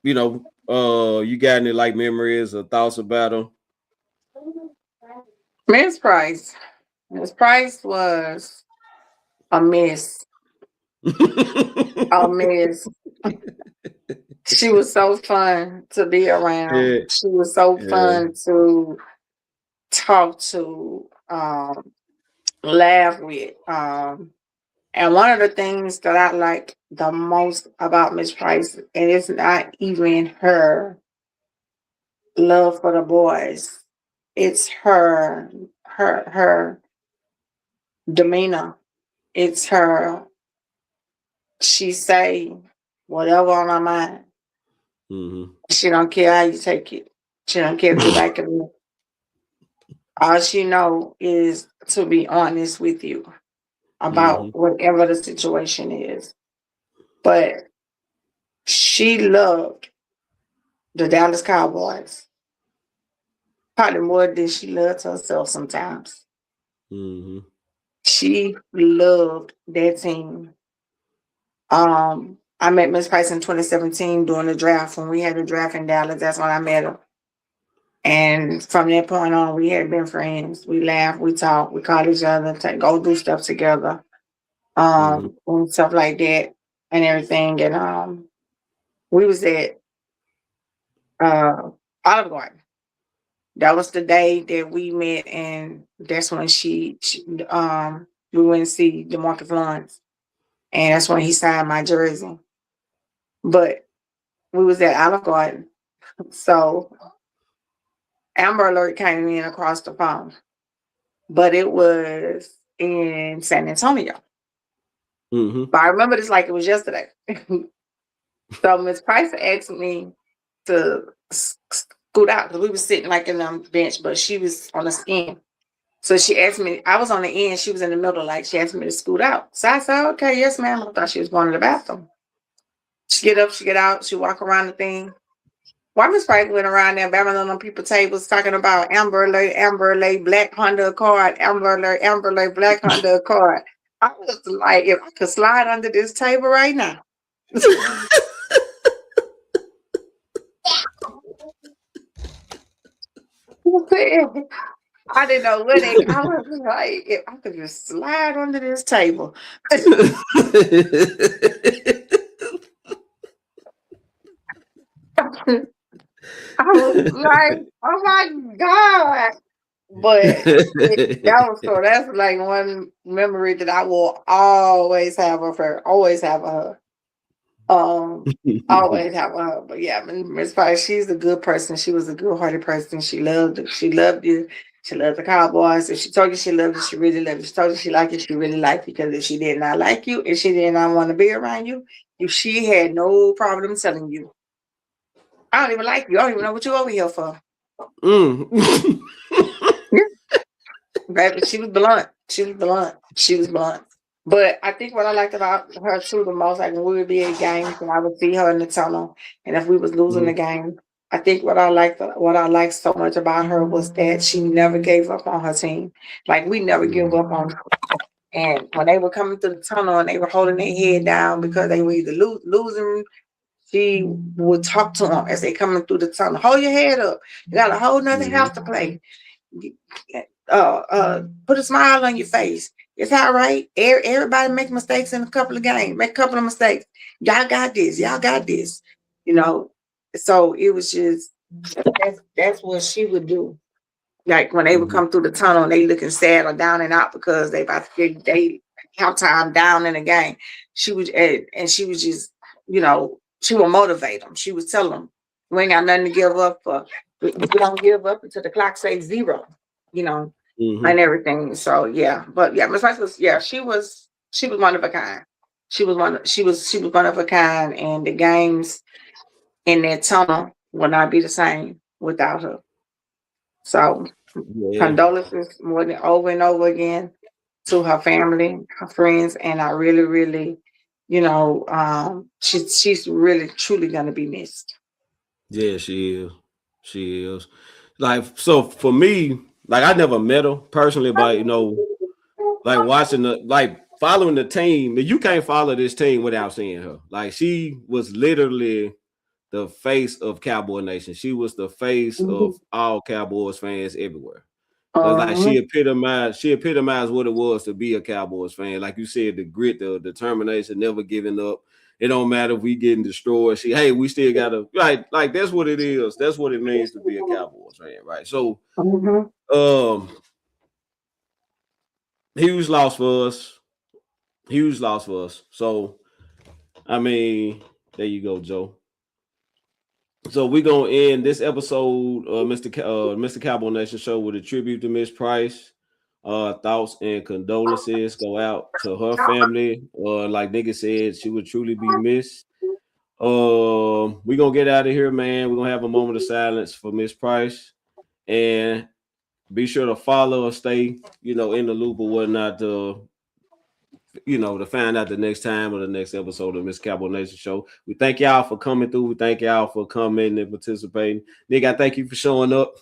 you got any like memories or thoughts about her? Miss Price. Miss Price was a miss. A miss. She was so fun to be around. yeah, She was so yeah. fun to talk to, laugh with. And one of the things that I like the most about Miss Price, and it's not even her love for the boys, it's her demeanor. It's her, she say whatever on her mind. Mm-hmm. She don't care how you take it. She don't care if you like it or not. All she know is to be honest with you Mm-hmm. about whatever the situation is. But she loved the Dallas Cowboys probably more than she loved herself sometimes. Mm-hmm. She loved that team. I met Miss Price in 2017 during the draft when we had the draft in Dallas. That's when I met her. And from that point on, we had been friends. We laughed, we talked, we called each other, go do stuff together, Mm-hmm. and stuff like that and everything. And we was at Olive Garden. That was the day that we met, and that's when we went to see DeMarcus Lawrence, and that's when he signed my jersey. But we was at Olive Garden, so Amber Alert came in across the phone, but it was in San Antonio. Mm-hmm. But I remember this like it was yesterday. So Miss Price asked me to scoot out because we were sitting like in the bench, but she was on the end. So she asked me, I was on the end, she was in the middle, like she asked me to scoot out. So I said, okay, yes, ma'am. I thought she was going to the bathroom. She get up, she get out, she walk around the thing. Why Miss Price went around there banging on them people tables talking about Amber Alert, Black Honda Accord, Amber Alert, Black Honda Accord. I was like, if I could slide under this table right now. I didn't know what it. I was like, if I could just slide under this table. I was like, oh my God. But that's like one memory that I will always have of her. Always have of her. Always have her. But yeah, Miss Price, she's a good person. She was a good hearted person. She loved you. She loved the Cowboys. If she told you she loved you, she really loved you. She told you she liked you, she really liked you. Because if she did not like you and she did not want to be around you, if she had no problem telling you, I don't even like you. I don't even know what you're over here for. Baby, she was blunt. She was blunt. She was blunt. But I think what I liked about her too the most, like when we would be at games and I would see her in the tunnel, and if we was losing the game, I think what I liked so much about her was that she never gave up on her team. Like we never give up on her. And when they were coming through the tunnel and they were holding their head down because they were either losing, she would talk to them as they coming through the tunnel. Hold your head up. You got a whole nother half to play. Put a smile on your face. It's all right. Everybody make mistakes in a couple of games. Make a couple of mistakes. Y'all got this. Y'all got this. You know. So it was just that's what she would do. Like when they would come through the tunnel and they looking sad or down and out because they about to get they halftime down in the game. She would and she was just, she would motivate them. She would tell them, "We ain't got nothing to give up for. We don't give up until the clock says zero." And everything. So yeah, but yeah, Miss Rice was she was one of a kind. She was one of a kind, and the games in that tunnel will not be the same without her. So condolences more than over and over again to her family, her friends, and I really, really, she's really truly gonna be missed. Yeah, she is. She is. Like, so for me, like I never met her personally, but like following the team. You can't follow this team without seeing her. Like she was literally the face of Cowboy Nation. She was the face of all Cowboys fans everywhere. Like she epitomized what it was to be a Cowboys fan. Like you said, the grit, the determination, never giving up. It don't matter if we getting destroyed. We still gotta like that's what it is. That's what it means to be a Cowboys fan, right? So huge loss for us. Huge loss for us. So I mean, there you go, Joe. So we're gonna end this episode, Mr. Cowboy Nation Show with a tribute to Miss Price. Thoughts and condolences go out to her family. Like nigga said, she would truly be missed. We're gonna get out of here, man. We're gonna have a moment of silence for Miss Price. And be sure to follow or stay, in the loop or whatnot to find out the next time or the next episode of Miss Cowboy Nation Show. We thank y'all for coming through. We thank y'all for coming and participating. Nick, I thank you for showing up.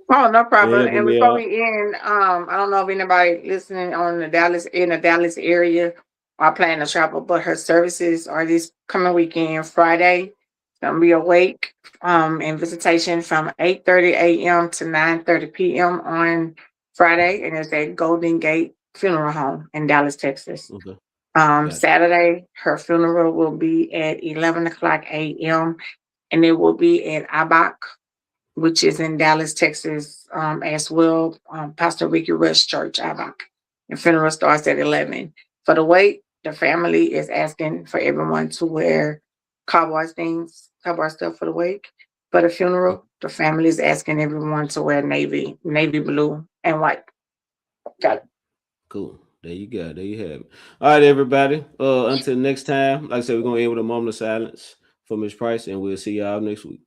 Oh, no problem. And before we end, I don't know if anybody listening in the Dallas area are planning to travel, but her services are this coming weekend, Friday. It's gonna be a wake and visitation from 8:30 a.m. to 9:30 p.m. on Friday, and it's at Golden Gate Funeral Home in Dallas, Texas. Okay. Saturday, her funeral will be at 11 o'clock a.m. and it will be at Abach, which is in Dallas, Texas, as well. Pastor Ricky Rush Church, Abach. The funeral starts at 11. For the wait, the family is asking for everyone to wear cowboy stuff for the wake. For the funeral, the family is asking everyone to wear navy blue and white. Got it. Cool. There you go. There you have it. All right, everybody. Until next time, like I said, we're gonna end with a moment of silence for Miss Price, and we'll see y'all next week.